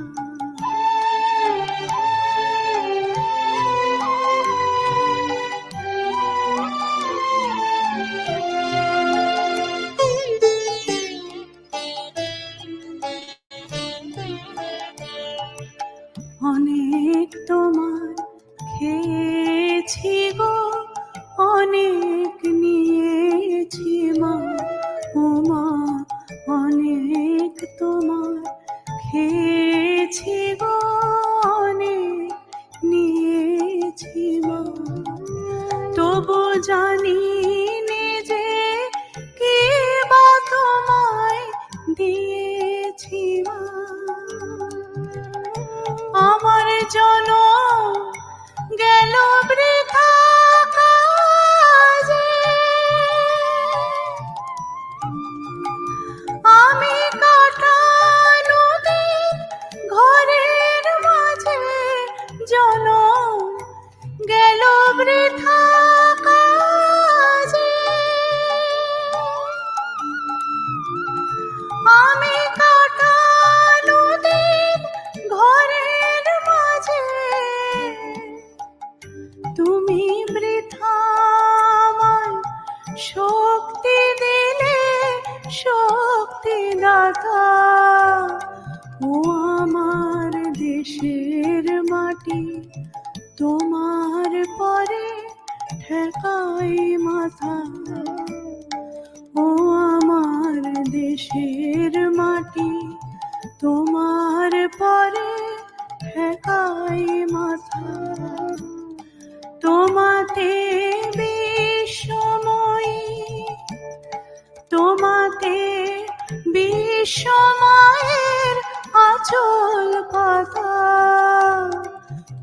S12: অনেক তোমার খেয়েছি গো, অনেক নিয়েছি মা। ও মা বৃথা কাজে আমি কাটানো দিন ঘরের মাঝে তুমি বৃথা আমায় শক্তি দিলে শক্তি দাতা ও আমার দেশের মাটি তোমার পরে ঠেকাই মাথা ও আমার দেশের মাটি তোমার পরে ঠেকাই মাথা তোমাতে বিশ্বময়ী তোমাতে বিশ্বময়ের আঁচল পাতা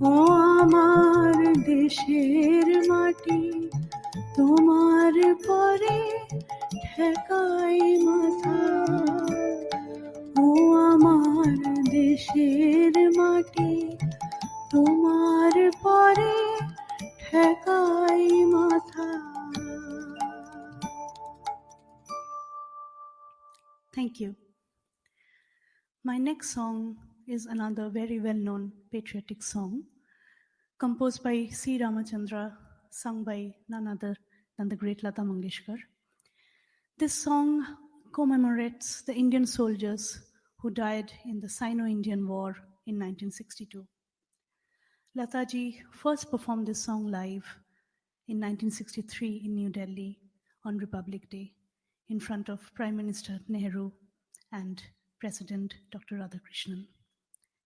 S12: ও আমার দেশের মাটি তোমার পরে ঠেকাই মাথা ও আমার দেশের মাটি তোমার পরে ঠেকাই মাথা. Thank you. My next song is another very well-known patriotic song composed by C. Ramachandra, sung by none other than the great Lata Mangeshkar. This song commemorates the Indian soldiers who died in the Sino-Indian War in 1962. Lataji first performed this song live in 1963 in New Delhi on Republic Day in front of Prime Minister Nehru and President Dr. Radhakrishnan.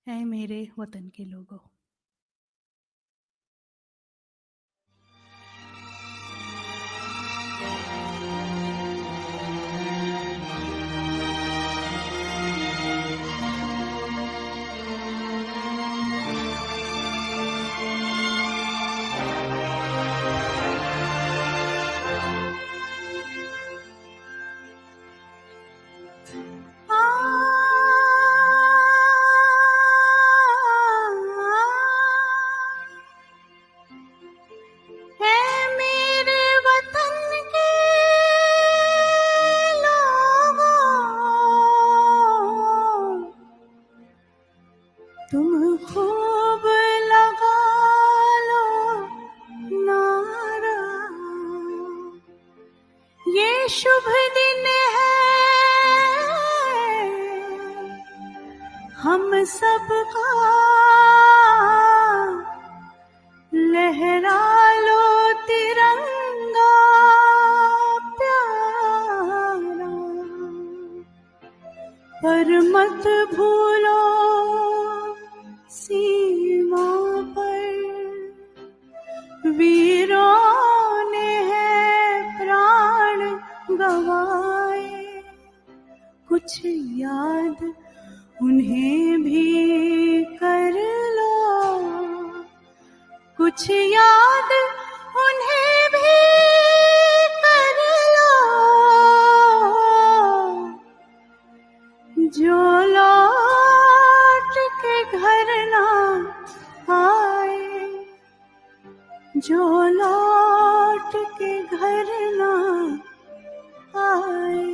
S12: ऐ मेरे वतन के लोगों. तुम खूब लगा लो नारा ये शुभ दिन है हम सबका लहरा लो तिरंगा प्यारा पर मत भूलो सीमा पर वीरों ने है प्राण गवाए कुछ याद उन्हें भी कर लो कुछ याद उन्हें भी कर लो जो लौट के घर ना आए जो लौट के घर ना आए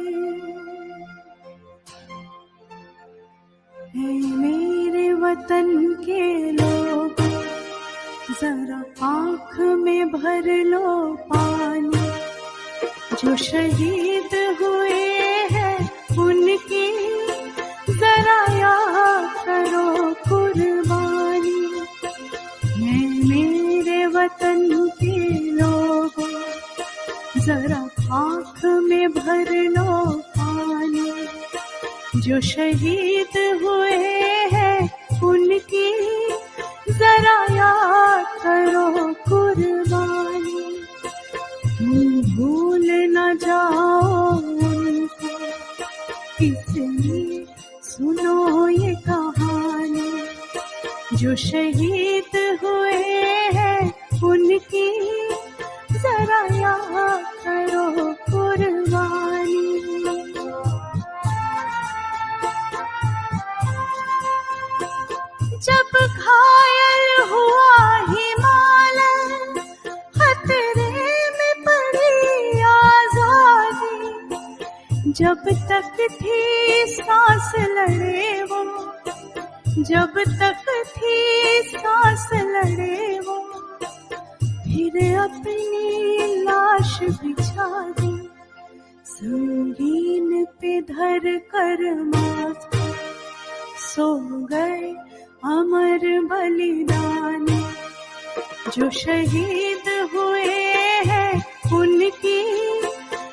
S12: हे मेरे वतन के लोग जरा आँख में भर लो पानी जो शहीद हुए हैं उनकी जरा याद करो कुर्बानी है मेरे वतन के लोगों जरा आँख में भर लो पानी जो शहीद हुए हैं उनकी जरा याद करो कुर्बानी भूल न जाओ उनको इसलिए सुनो ये कहानी जो शहीद हुए हैं उनकी जरा याद करो कुर्बानी जब घायल हुआ हिमालय तक थी सांस लड़े वो, जब तक थी सांस लड़े वो, फिर अपनी लाश बिछा दी संगीन पे धर कर माथ, सो गए अमर बलिदानी जो शहीद हुए हैं उनकी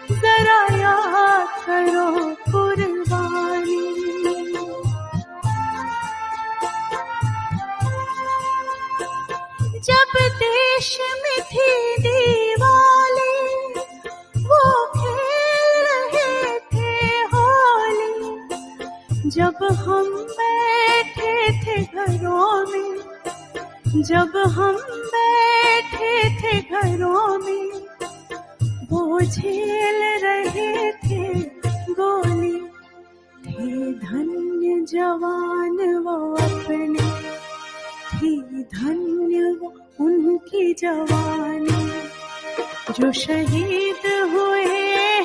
S12: जरा याद करो कुर्बानी। जब देश में थी दीवाली वो खेल रहे थे होली, जब हम बैठे थे घरों में, जब हम बैठे थे घरों में, वो झेल रहे थे गोली, थे धन्य जवान वो अपने, थी धन्य वो उनकी जवानी जो शहीद हुए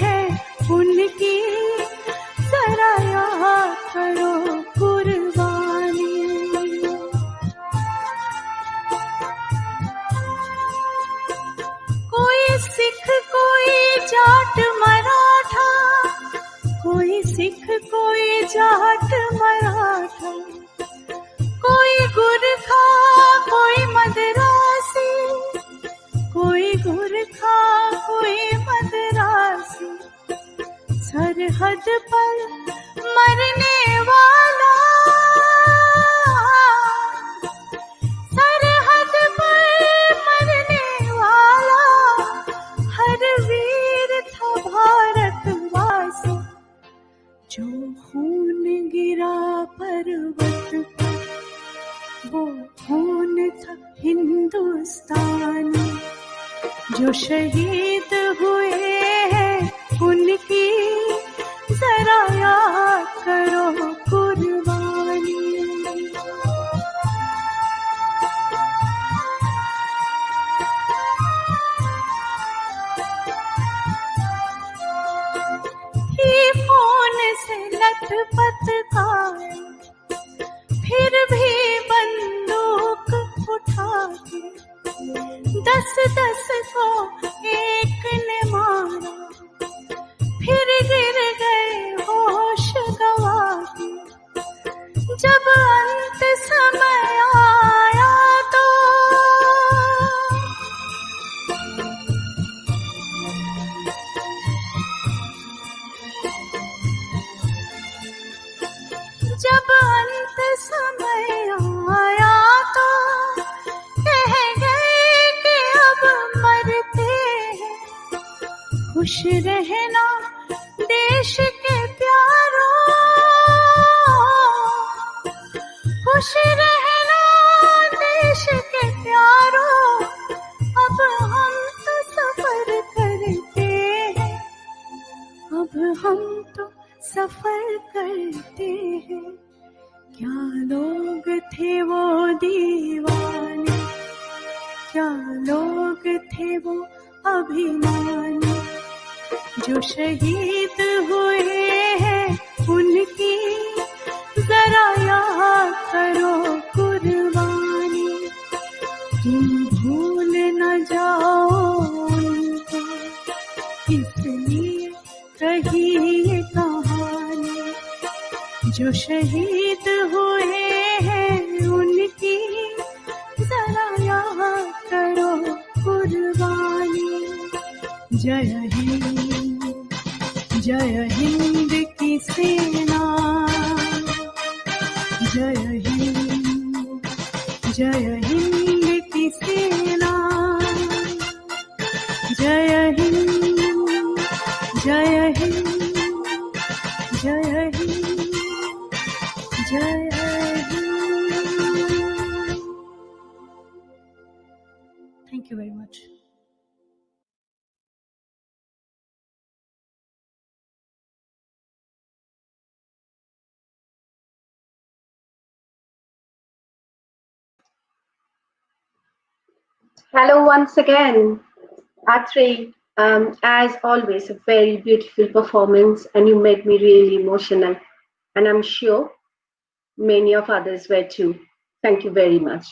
S12: हैं उनकी जरा याद करो कुर्बानी। कोई सिख कोई जाट मराठा, कोई सिख कोई जाट मराठा, कोई गुरखा कोई मदरासी, कोई गुरखा कोई मदरासी, सरहद पर मरने वाला, सरहद पर मरने वाला, हर वीर था भारतवासी जो खून गिरा पर्वत पर, वो खून था हिंदुस्तानी जो शहीद हुए हैं उनकी जरा याद करो कुर्बानी। ही फोन से लथपथ खाए, फिर भी बंदूक उठा के 10-10 को एक ने मारा, फिर गिर गए होश गवा के, जब अंत समय आया तो जब अंत समय आया तो कह गए कि अब मरते हैं, खुश रहना देश के प्यारों, खुश रहना देश के प्यारों, अब हम तो सफर करते हैं, अब हम तो सफर करते हैं। क्या लोग थे वो दीवाने, क्या लोग थे वो अभिमानी जो शहीद हुए हैं उनकी जरा याद करो कुर्बानी। तुम भूल न जाओ उनको, इसलिए कही ये कहानी जो शहीद हुए हैं उनकी जरा याद करो कुर्बानी। जय हिंद, जय हिंद की सेना, जय हिंद, जय हिंद की सेना, जय हिंद, जय हिंद, जय हिंद, जय Hind. Thank you very much.
S1: Hello once again, Atri As always, a very beautiful performance, and you made me really emotional. And I'm sure many of others were too. Thank you very much.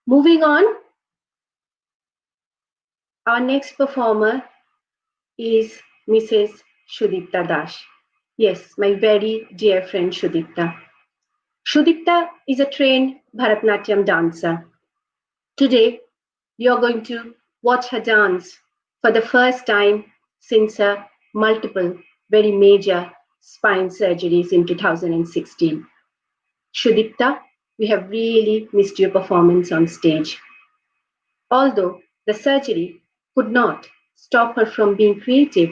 S1: Moving on, our next performer is Mrs. Shudipta Dash. Yes, my very dear friend Shudipta. Shudipta is a trained Bharatanatyam dancer. Today, we are going to watch her dance for the first time since her multiple, very major spine surgeries in 2016. Shudipta, we have really missed your performance on stage. Although the surgery could not stop her from being creative,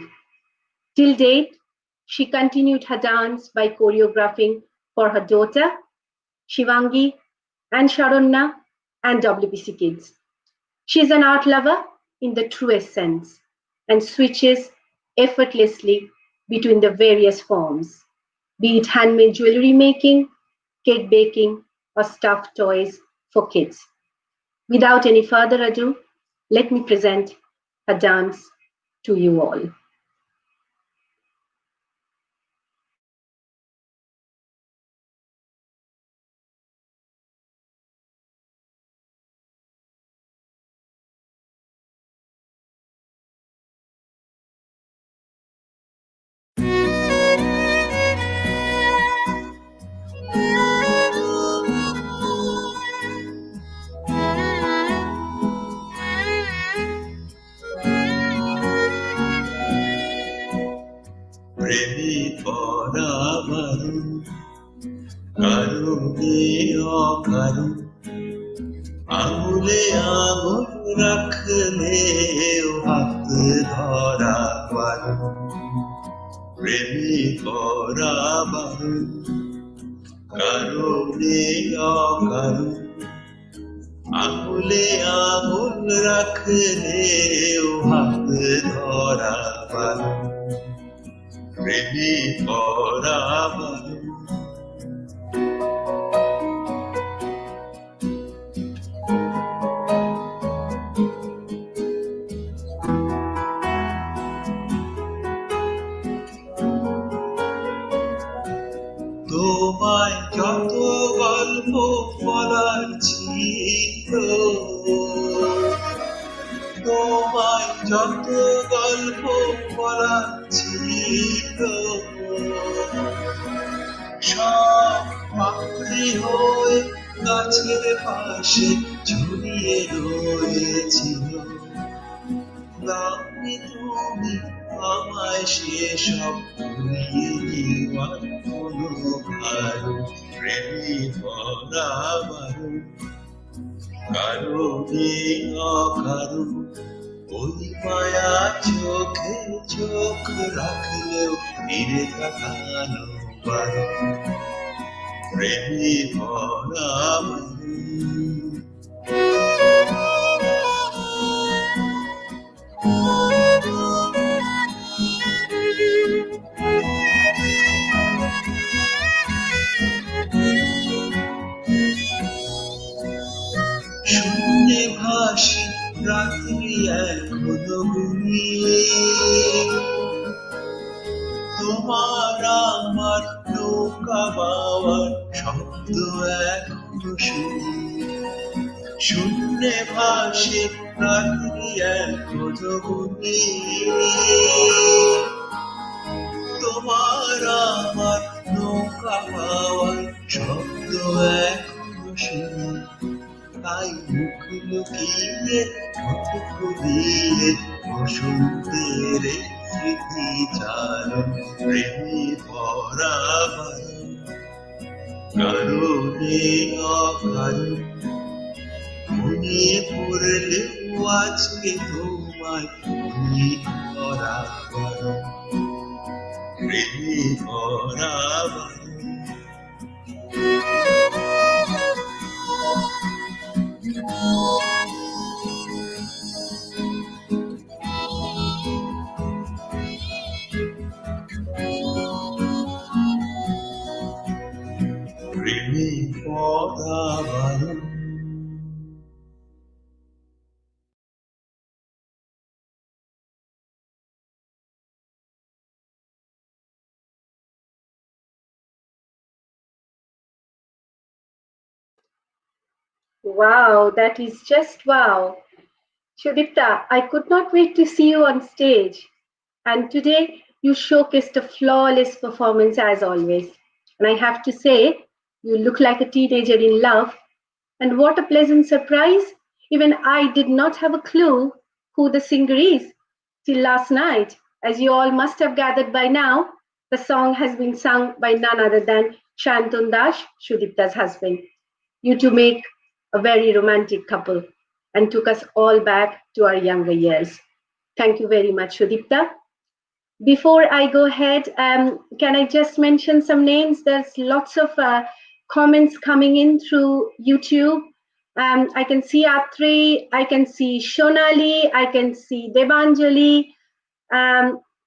S1: till date, she continued her dance by choreographing for her daughter, Shivangi, and Sharonna, and WPC Kids. She is an art lover in the truest sense and switches effortlessly between the various forms, be it handmade jewelry making, cake baking, or stuffed toys for kids. Without any further ado, let me present her dance to you all.
S13: প্রেমে পরাবার কারণে অকারণ আঙুলে আঙুল রাখলেও হাত ধরাবার প্রেমে পরাবার কারণে অকারণ আঙুলে আঙুল রাখলেও হাত ধরাবার প্রেমে পরাবার তোমায় যত গল্প বলার ছিল তোমায় যত গল্প বলার ছিল সব পাখি হয়ে গাছের পাশে ঝুলিয়ে রয়েছিল দামি তুমি আমায় সেসব ভুলিয়ে দেওয়ার কোনো ভালো প্রেমে পরাবার কারণে অকারণ ওই মায়া চোখে চোখ রাখলেও ফিরে তাকানো বারণ প্রেমে পরাবার শূন্যে ভাসি রাত্রি এখনো ঘুমিয়ে তোমার আমার নৌকা বাওয়ার শব্দ এখনো শুনি শূন্যে ভাসি রাত্রি এখনো ঘুমিয়ে তোমার আমার নৌকা বাওয়ার শব্দ এখনো শুনি তাই মুখ লুকিয়ে মুখ খুলিয়ে বসন্তের স্মৃতি চারণ প্রেমে পরাবার কারণে অকারণ মনে পড়লেও আজকে তোমায় মনে পরাবার প্রেমে পরাবার প্রেমে পরাবার
S1: Wow, that is just wow. Shudipta, I could not wait to see you on stage. And today you showcased a flawless performance as always. And I have to say, you look like a teenager in love. And what a pleasant surprise! Even I did not have a clue who the singer is till last night. As you all must have gathered by now, the song has been sung by none other than Shantun Dash, Shudipta's husband. You two make a very romantic couple and took us all back to our younger years. Thank you very much, Shudipta. Before I go ahead, can I just mention some names? There's lots of comments coming in through YouTube. I can see Atri, I can see Shonali, I can see Devanjali.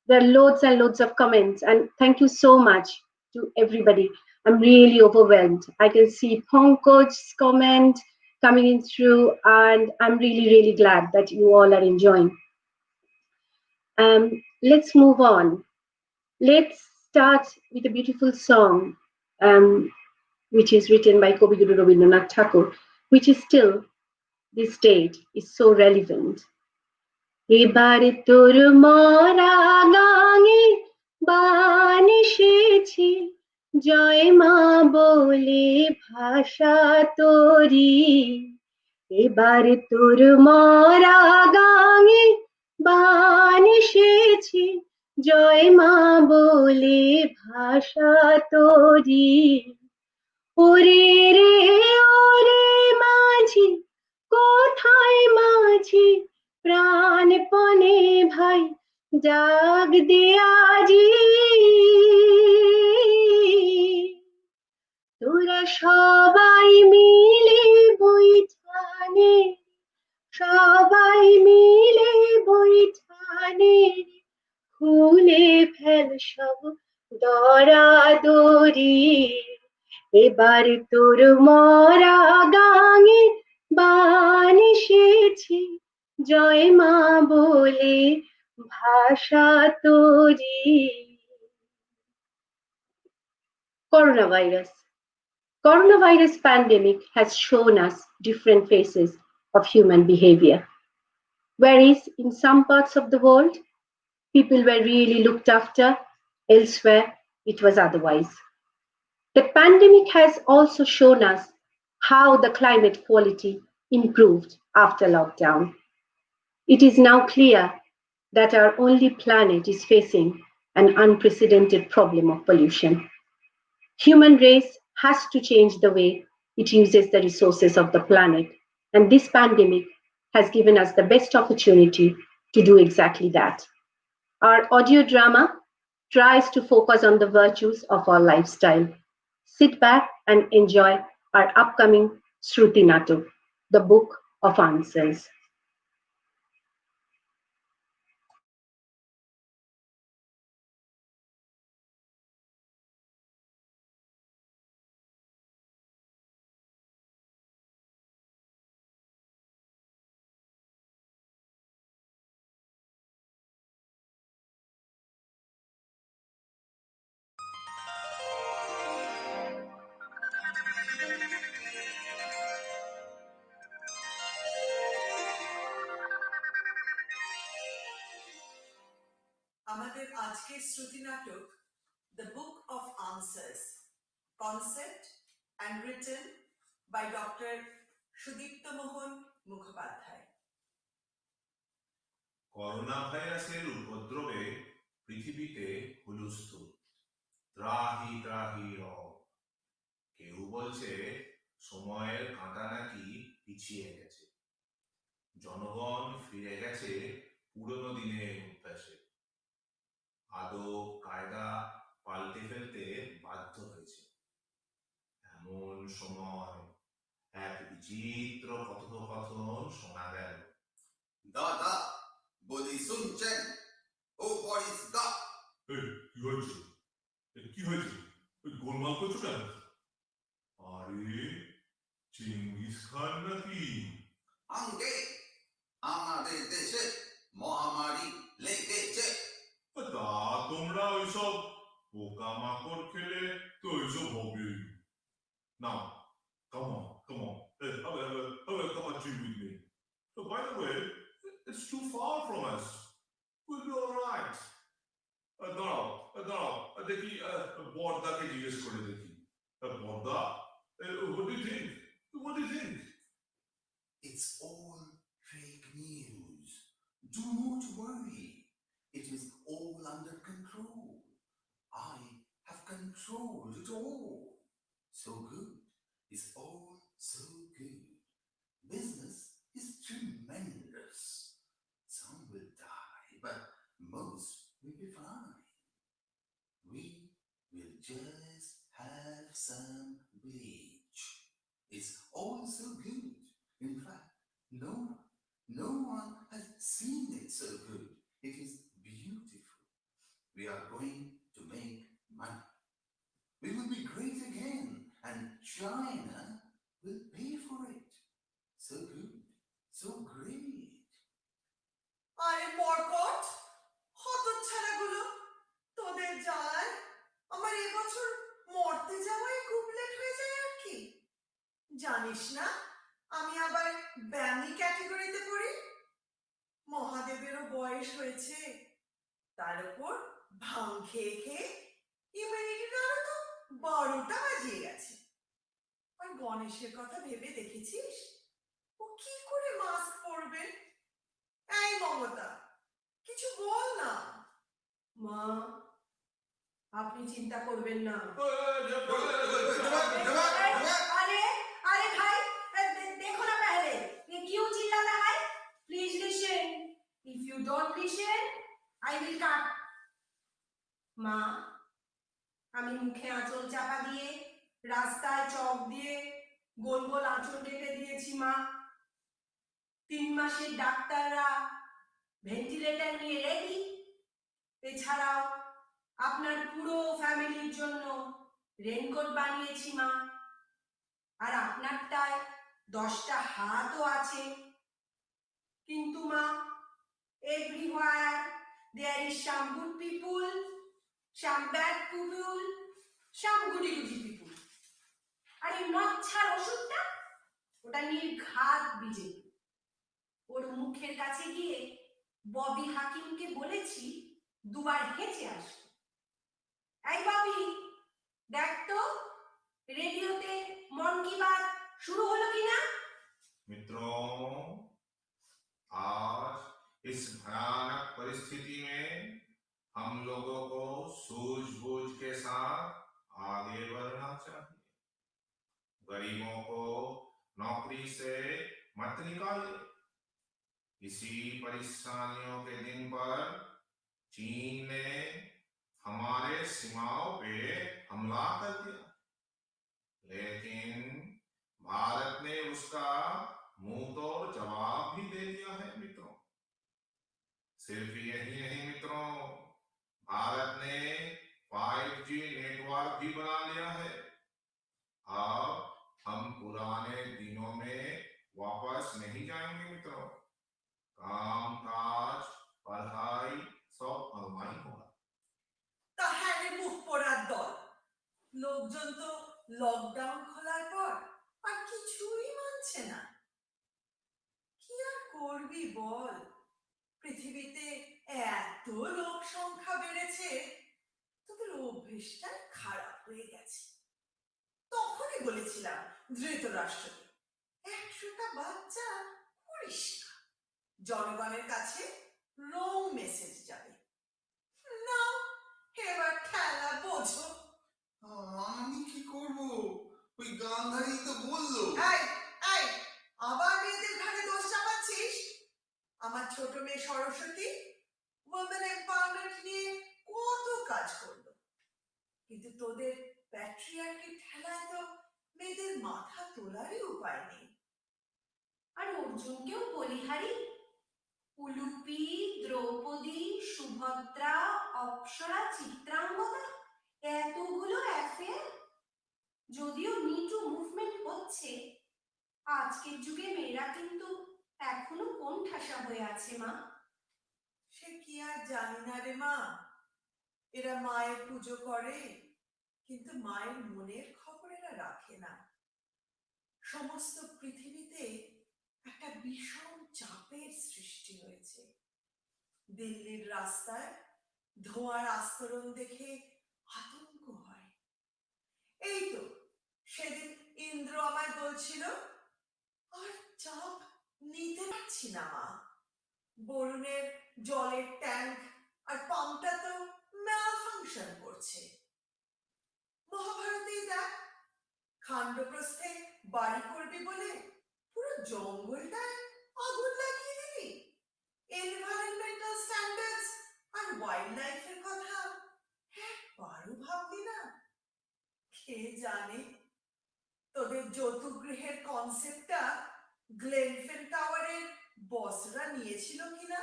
S1: There are loads and loads of comments, and thank you so much to everybody. I'm really overwhelmed. I can see Pankaj's comment coming in through, and I'm really, really glad that you all are enjoying. Let's move on. Let's start with a beautiful song, which is written by Kavi Guru Rabindranath Tagore, which is still, this date, is so relevant. এবার তোর মরা গাঙে বান এসেছে, জয় মা বলে ভাষা তোরি। এবার তোর মরা গাঙে বান এসেছে, জয় মা বলে ভাষা তোরি। ওরে রে ওরে মাঝি, কোথায় মাঝি, প্রাণপণে ভাই জাগ দে আজি। তোরা সবাই মিলে বৈঠানে, সবাই মিলে বৈঠানে, খুলে ফেল সব দরাদরি। এবার তোর মরা গাঙে বান এসেছে, জয় মা বলে ভাষা তোরি। Coronavirus. Coronavirus pandemic has shown us different faces of human behavior. Whereas in some parts of the world, people were really looked after, elsewhere it was otherwise. The pandemic has also shown us how the climate quality improved after lockdown. It is now clear that our only planet is facing an unprecedented problem of pollution. Human race has to change the way it uses the resources of the planet, and this pandemic has given us the best opportunity to do exactly that. Our audio drama tries to focus on the virtues of our lifestyle. Sit back and enjoy our upcoming Shruti Natuk, the Book of Answers.
S14: আমাদের আজকের শ্রুতি নাটক the book of answers, concept and written by doctor Sudipta Mohan Mukhopadhyay.
S15: Corona ভাইরাসের উপদ্রবে পৃথিবীতে হুলস্থুল, ত্রাহি ত্রাহি র। কেউ বলছে সময়ের কাঁটা নাকি পিছিয়ে গেছে, জনগণ ফিরে গেছে পুরনো দিনের অভ্যাসে, আদব কায়দা পাল্টে ফেলতে বাধ্য হয়েছে। এমন সময় এক বিচিত্র কথোপকথন শোনা গেল।
S16: দাদা বলি শুনছেন? ও বরিস দা।
S15: কি হয়েছে? কি হয়েছে? গোলমাল করছো কেন? আরে চেঙ্গিস খান নাকি?
S16: আঙ্গে আমাদের দেশে মহামারী লেগেছে।
S15: তা তোমরা ওইসব পোকামাকড় খেলে তো ওইসব হবেই। নাও, come on, বর্দাকে জিজ্ঞেস করে দেখি। বর্দা, what do you think? What do you think?
S16: It's all fake news. Do not worry. It is all under control. I have controlled it all. So good. It's all so good. Business is tremendous. Some will die, but most will be fine. We will just have some bleach. It's all so good. In fact, no one has seen it so good. It is beautiful. We are going to make money. We will be great again, and China will pay for it. So good, so great.
S14: আরে বরকত, হতচ্ছাড়াগুলো, তোদের জ্বালায় আমার এবছর মরতে যাওয়াই খুব late হয়ে যায় আর কি। জানিস না আমি আবার ব্যামি ক্যাটাগরিতে পড়ি। মহাদেবেরও বয়স হয়েছে, তার উপর ভাং খেয়ে খেয়ে ইমিউনিটিটা আরো তো 12টা বাজিয়ে গেছে। আর গণেশের কথা ভেবে দেখেছিস ও কি করে মাস্ক পরবে? এই মমতা, কিছু বল না।
S17: মা, আপনি চিন্তা করবেন না।
S18: अरे अरे भाई देखो ना पहले ये क्यों चिल्लाता है? Please listen. If you don't listen I will cut.
S17: মা, আমি মুখে আঁচল চাপা দিয়ে রাস্তায় চক দিয়ে গোল গোল আঁচল কেটে দিয়েছি মা। 3 মাসের ডাক্তাররা ভেন্টিলেটর নিয়ে রেডি। এছাড়াও আপনার পুরো ফ্যামিলির জন্য রেনকোট বানিয়েছি মা। আর আপনারটায় 10টা হাতও আছে। কিন্তু মা, everywhere there is some good people, some bad people, some goody goody people. আর এই মচ্ছার ওষুধটা, ওটা নির্ঘাত বিজেপি। ওর মুখের কাছে গিয়ে ববি হাকিমকে বলেছি 2 বার হেঁচে আসবে। এই ববি, দেখ তো রেডিওতে মন কি বাত শুরু হলো কিনা।
S15: मित्रों, आज इस भयानक परिस्थिति में हम लोगों को सूझबूझ के साथ आगे बढ़ना चाहिए। गरीबों को नौकरी से मत निकालिए। इसी परेशानियों के दिन पर चीन ने हमारे सीमाओं पे हमला कर दिया, लेकिन भारत ने उसका मुंह तोड़ जवाब भी दे दिया है मित्रों। सिर्फ यही नहीं मित्रों, भारत ने 5G नेटवर्क भी बना लिया है। अब हम पुराने दिनों में वापस नहीं जाएंगे मित्रों। काम काज पढ़ाई सब ऑनलाइन होगा।
S14: তাহারে মুখ পড়ার দল, লোকজন তো লকডাউন খোলার পর আর কিছুই মানছে না। কি আর করবি বল, পৃথিবীতে এত লোক সংখ্যা বেড়েছে, তোদের অভ্যেসটাই খারাপ হয়ে গেছে। তখনই বলেছিলাম ধৃতরাষ্ট্রকে, 100টা বাচ্চা করিস না, জনগণের কাছে রং মেসেজ যাবে। না, এবার খেলা বোঝো।
S16: আমি কি করব? ওই গান্ধারী তো বললো।
S14: এই এই, আবার মেয়েদের ঘাড়ে দোষ চাপাচ্ছিস? আমার ছোট মেয়ে সরস্বতী ওমেন এম্পাওয়ারমেন্ট নিয়ে কত কাজ করলো, কিন্তু তোদের প্যাট্রিয়ার্কি ঠেলায় তো মেয়েদের মাথা তোলারই উপায় নেই।
S17: আর অর্জুনকেও বলিহারি, উলুপি, দ্রৌপদী, সুভদ্রা, অপ্সরা, চিত্রাঙ্গদা, এতগুলো অ্যাফেয়ার। যদিও মিটু মুভমেন্ট হচ্ছে, আজকের যুগে মেয়েরা কিন্তু এখনো কোন ঠাসা হয়ে আছে মা।
S14: সে কি আর জানি না রে মা। এরা মায়ের পুজো করে, কিন্তু মায়ের মনের খবর এরা রাখে না। সমস্ত পৃথিবীতে একটা ভীষণ চাপের সৃষ্টি হয়েছে। দিল্লির রাস্তায় ধোঁয়ার আস্তরণ দেখে আতঙ্ক বলছিল আর চাপ নিতে পারছি না মা। বরুণের জলের ট্যাঙ্ক আর পাম্পটা তো ম্যাল ফাংশন করছে। মহাভারতেই দেখ, খান্ডপ্রস্থে বাড়ি করবি বলে পুরো জঙ্গলটায় আগুন লাগিয়ে দিলি। এনভায়রনমেন্টাল স্ট্যান্ডার্ডস আর ওয়াইল্ড লাইফের কথা একবারও ভাবলি না? কে জানে তোদের যৌতুকগৃহের কনসেপ্টটা গ্লেনফেল টাওয়ারের বসরা নিয়েছিল কিনা?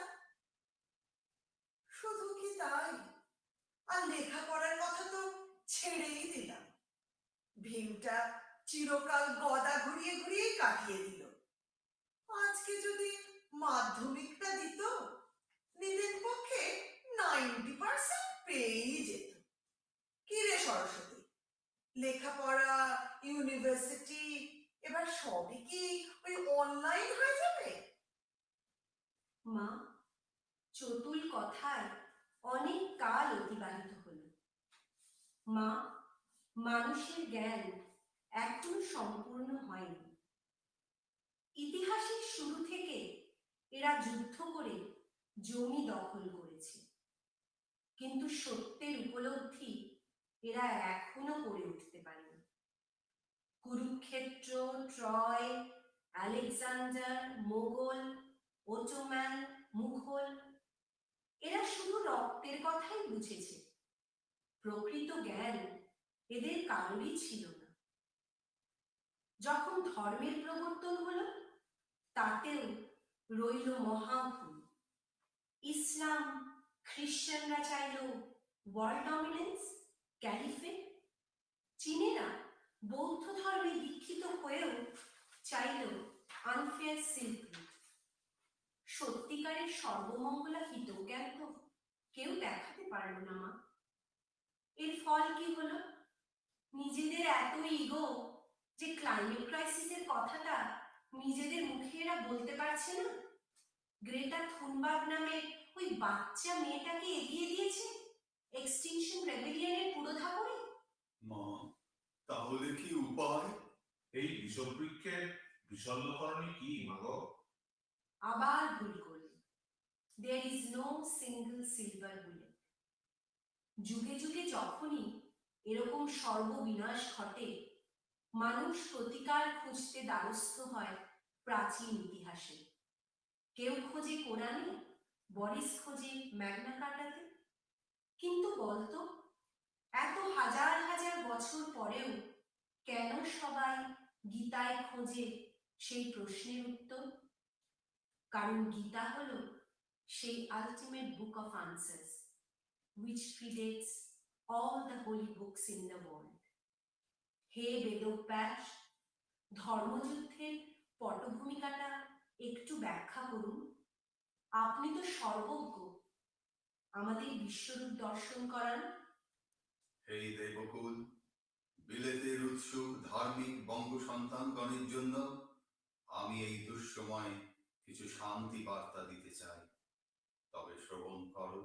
S14: শুধু কি তাই, আর লেখাপড়ার কথা তো ছেড়েই দিলাম। ভীমটা চিরকাল গদা ঘুরিয়ে ঘুরিয়ে কাটিয়ে দিল। আজকে যদি মাধ্যমিকটা দিত, নিজের পক্ষে 90% পেয়েই যেত। কি রে সরস্বতী, লেখাপড়া, ইউনিভার্সিটি এবার সবই কি ওই অনলাইন হয়ে যাবে?
S17: মা, চতুল কথায় অনেক কাল অতিবাহিত হলো। মা, মানুষের জ্ঞান এখনো সম্পূর্ণ হয়নি। ইতিহাসের শুরু থেকে এরা যুদ্ধ করে জমি দখল করেছে, কিন্তু সত্যের উপলব্ধি এরা এখনো করে উঠতে পারেনি। কুরুক্ষেত্র, ট্রয়, আলেকজান্ডার, মোগল, ওটোম্যান, মুঘল এরা শুধু রক্তের কথাই বুঝেছে। প্রকৃত জ্ঞান এদের কারোরই ছিল না। যখন ধর্মের প্রবর্তন হলো, তাতেও রইল মহাভুল। ইসলাম, খ্রিস্টানরা চাইল ওয়ার্ল্ড ডমিনেন্স, ক্যালিফেট। চীনেরা বৌদ্ধ ধর্মে দীক্ষিত হয়েও চাইল আনফেয়ার সিল্ক রুট। সত্যিকারের সর্বমঙ্গলা হিতজ্ঞান তো কেউ দেখাতে পারল না মা। এর ফল কি হলো? নিজেদের এত ইগো যে ক্লাইমেট ক্রাইসিসের কথাটা নিজেদের মুখে এরা বলতে পারছে না। গ্রেটা থুনবার্গ নামে ওই বাচ্চা মেয়েটাকে এগিয়ে দিয়েছে এক্সটিংশন রেবেলিয়নের পুরোধা করে।
S15: মা, তাহলে কি উপায়? এই বিষবৃক্ষের বিষণ্ণকরণে কি মাগো?
S17: আবার ভুল করলে। There is no single silver bullet. যুগে যুগে যখনই এরকম সর্ববিনাশ ঘটে, মানুষ প্রতিকার খুঁজতে দ্বারস্থ হয় প্রাচীন ইতিহাসে। কেউ খোঁজে কোরআনে, বরিস খোঁজে ম্যাগনা কার্টাতে। কিন্তু বলতো, এত হাজার হাজার বছর পরেও কেন সবাই গীতায় খোঁজে সেই প্রশ্নের উত্তর? কারণ গীতা হলো সেই ultimate book of answers, which predates all the holy books in the world. হে বেদব্যাস, ধর্মযুদ্ধের পটভূমিকাটা একটু ব্যাখ্যা করুন। আপনি তো সর্বজ্ঞ, আমাদের বিশ্বরূপ দর্শন করান।
S16: হে দেবকুল, বিলেতের উৎসুক ধার্মিক বঙ্গ সন্তানগণের জন্য আমি এই দুঃসময়ে কিছু শান্তি বার্তা দিতে চাই, তবে শ্রবণ করো।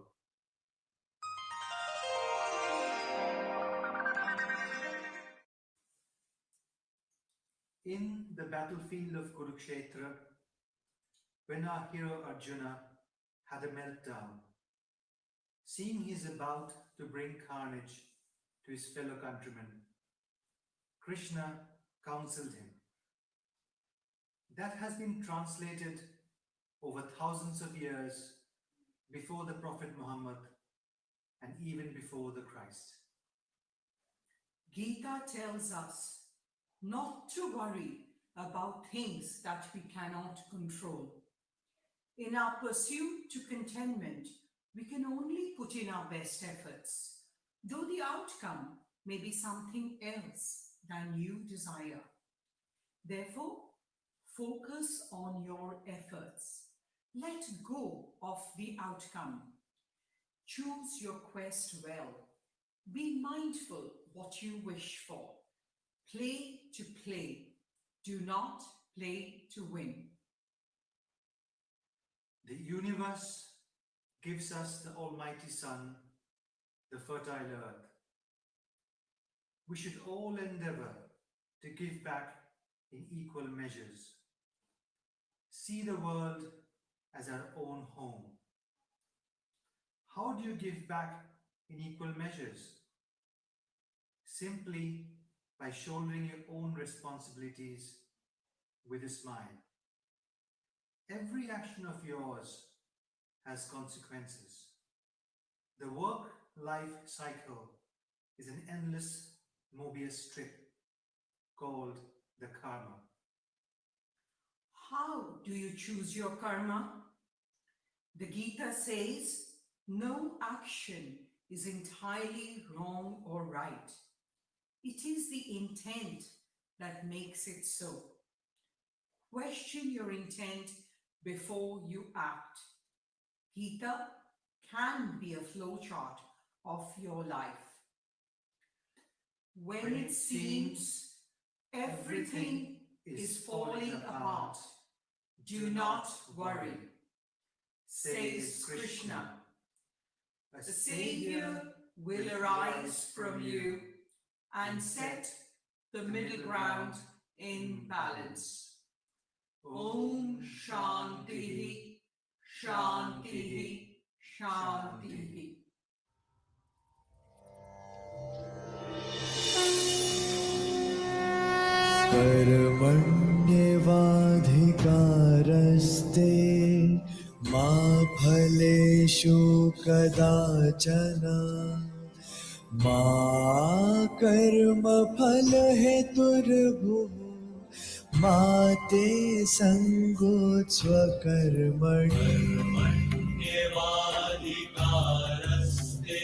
S19: In the battlefield of Kurukshetra, when our hero Arjuna had a meltdown, seeing he's about to bring carnage to his fellow countrymen, Krishna counseled him. That has been translated over thousands of years before the Prophet Muhammad and even before the Christ.
S20: Gita tells us not to worry about things that we cannot control. In our pursuit to contentment, we can only put in our best efforts, though the outcome may be something else than you desire. Therefore, focus on your efforts. Let go of the outcome. Choose your quest well. Be mindful what you wish for. Play to play. Do not play to win.
S19: The universe gives us the almighty sun, the fertile earth. We should all endeavor to give back in equal measures. See the world as our own home. How do you give back in equal measures? Simply by shouldering your own responsibilities with a smile. Every action of yours has consequences. The work-life cycle is an endless Mobius strip called the karma.
S20: How do you choose your karma? The Gita says, no action is entirely wrong or right. It is the intent that makes it so. Question your intent before you act. Gita can be a flowchart of your life. When it seems everything is falling apart, do not worry, says Krishna. A savior will arise from you and set the middle ground in balance. Om Shantihi, Shantihi, Shantihi.
S11: कर्मण्येवाधिकारस्ते मा फलेषु कदाचन मा कर्मफलहेतुर्भुः मा ते सङ्गोऽस्वकर्मणि
S13: कर्मण्येवाधिकारस्ते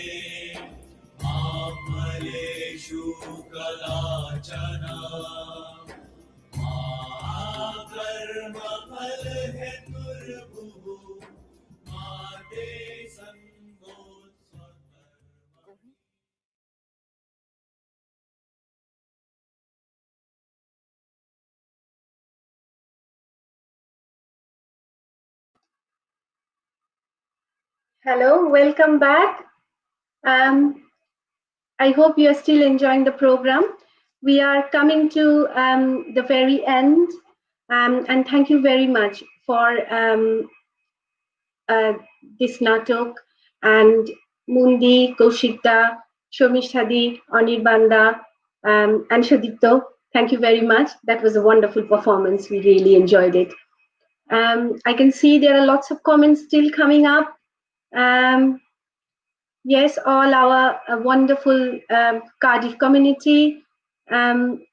S13: मा फलेषु कदाचन मा कर्मफलहेतुर्भुः मा ते सङ्गोऽस्वकर्मणि।
S1: Hello, welcome back. I hope you are still enjoying the program. We are coming to the very end, and thank you very much for this natok and Mundi, Kaushikta, Shomishadi, Anirbanda, and Shadipto. Thank you very much. That was a wonderful performance. We really enjoyed it. I can see there are lots of comments still coming up. Yes, all our wonderful Cardiff community. Shopna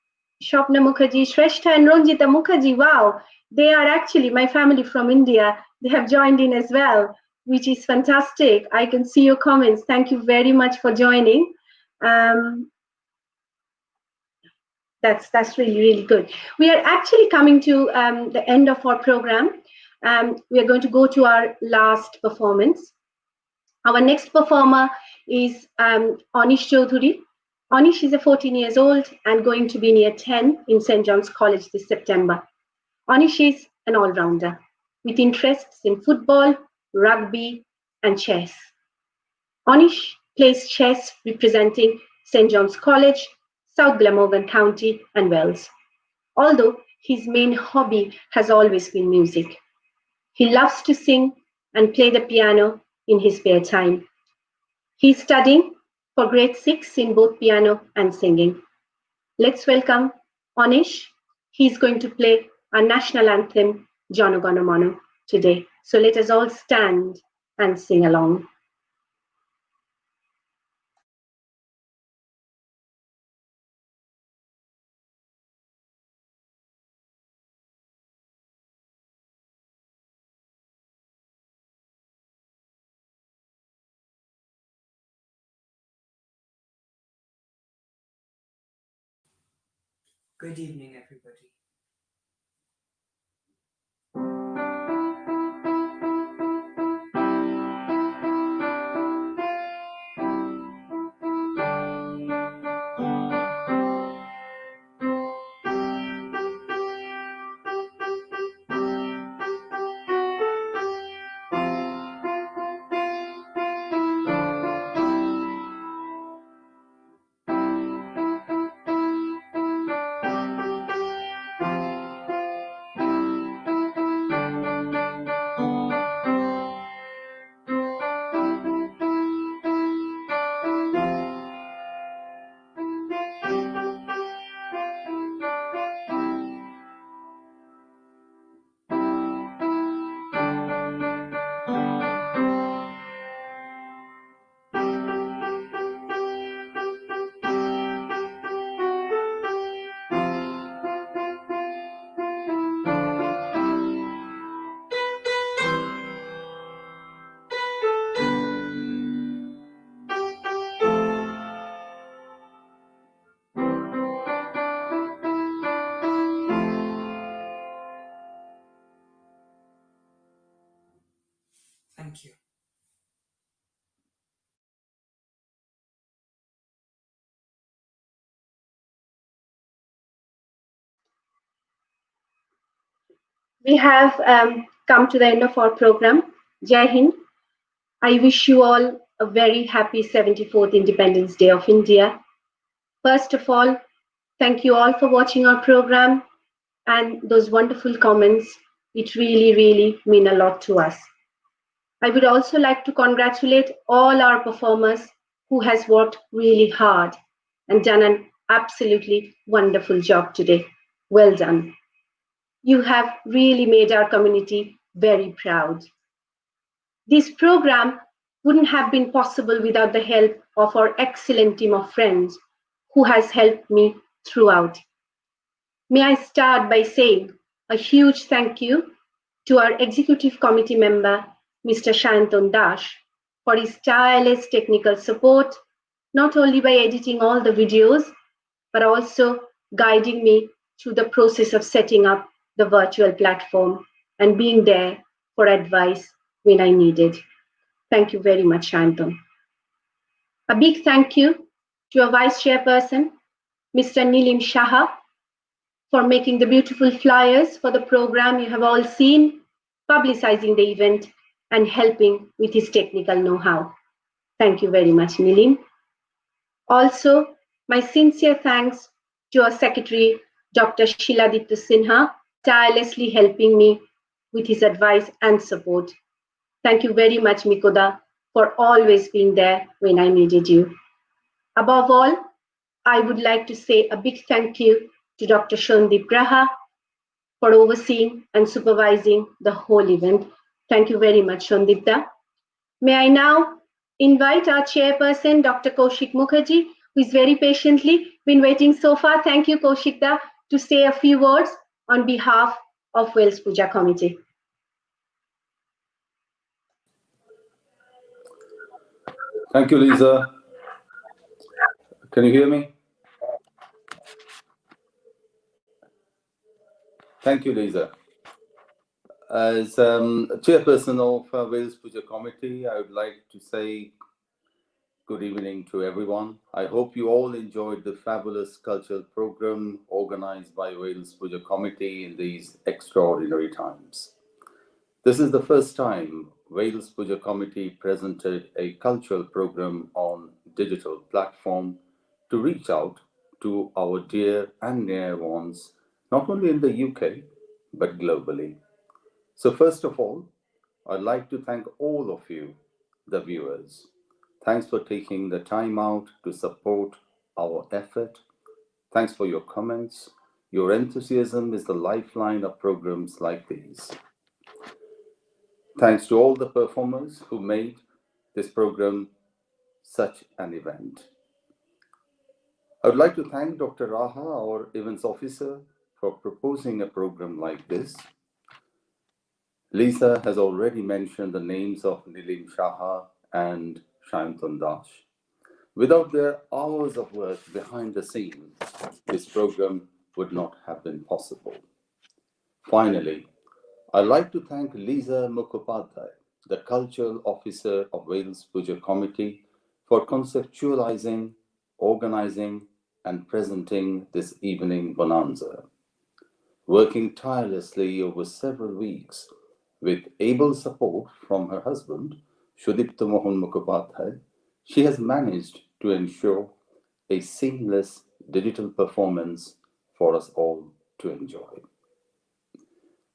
S1: Mukherjee, Shrestha and Ranjita Mukherjee, wow, they are actually my family from India. They have joined in as well, which is fantastic. I can see your comments. Thank you very much for joining. That's really, really good. We are actually coming to the end of our program. We are going to go to our last performance. Our next performer is Anish Chaudhuri. Anish is 14 years old and going to be in year 10 in St. John's College this September. Anish is an all-rounder with interests in football, rugby, and chess. Anish plays chess representing St. John's College, South Glamorgan County, and Wales. Although his main hobby has always been music. He loves to sing and play the piano in his spare time. He's studying for grade 6 in both piano and singing. Let's welcome Anish. He's going to play our national anthem, Jana Gana Mana, today. So let us all stand and sing along.
S21: Good evening, everybody.
S3: Thank you.
S1: We have come to the end of our program. Jai Hind. I wish you all a very happy 74th Independence Day of India. First of all, thank you all for watching our program and those wonderful comments. It really, really mean a lot to us. I would also like to congratulate all our performers who has worked really hard and done an absolutely wonderful job today. Well done. You have really made our community very proud. This program wouldn't have been possible without the help of our excellent team of friends who has helped me throughout. May I start by saying a huge thank you to our executive committee member, Mr. Shanton Dash, for his tireless technical support, not only by editing all the videos, but also guiding me through the process of setting up the virtual platform and being there for advice when I needed. Thank you very much, Shanton. A big thank you to our Vice Chairperson, Mr. Nilim Shah, for making the beautiful flyers for the program you have all seen, publicizing the event, and helping with his technical know-how. Thank you very much, Nilim. Also, my sincere thanks to our Secretary, Dr. Shiladitya Sinha, tirelessly helping me with his advice and support. Thank you very much, Mikoda, for always being there when I needed you. Above all, I would like to say a big thank you to Dr. Shondeep Graha for overseeing and supervising the whole event. Thank you very much, Shondeep. May I now invite our chairperson, Dr. Kaushik Mukherjee, who is very patiently been waiting so far. Thank you, Kaushik, to say a few words on behalf of Wales Puja Committee.
S21: Thank you, Lisa. Can you hear me? Thank you, Lisa. As chairperson of Wales Puja Committee, I would like to say good evening to everyone. I hope you all enjoyed the fabulous cultural program organized by Wales Puja Committee in these extraordinary times. This is the first time Wales Puja Committee presented a cultural program on digital platform to reach out to our dear and near ones, not only in the UK, but globally. So first of all, I'd like to thank all of you, the viewers. Thanks for taking the time out to support our effort. Thanks for your comments. Your enthusiasm is the lifeline of programs like these. Thanks to all the performers who made this program such an event. I would like to thank Dr. Raha, our events officer, for proposing a program like this. Lisa has already mentioned the names of Nilim Shah and Shanton Dash. Without their hours of work behind the scenes, this program would not have been possible. Finally, I'd like to thank Lisa Mukhopadhyay, the Cultural Officer of Wales Puja Committee, for conceptualizing, organizing, and presenting this evening bonanza. Working tirelessly over several weeks with able support from her husband, Sudipta Mohan Mukhopadhyay, she has managed to ensure a seamless digital performance for us all to enjoy.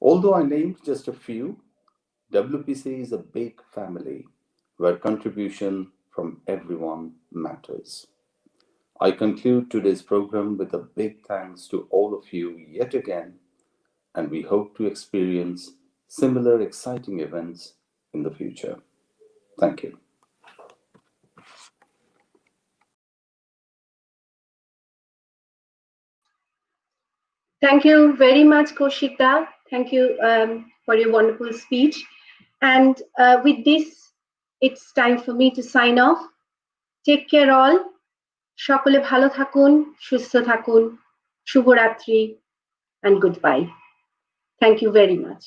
S21: Although I named just a few, WPC is a big family where contribution from everyone matters. I conclude today's program with a big thanks to all of you yet again, and we hope to experience similar exciting events in the future. Thank you.
S1: Thank you very much, Kaushik. Thank you for your wonderful speech. And with this, it's time for me to sign off. Take care all. সকলে ভালো থাকুন, সুস্থ থাকুন, শুভরাত্রি, and goodbye. Thank you very much.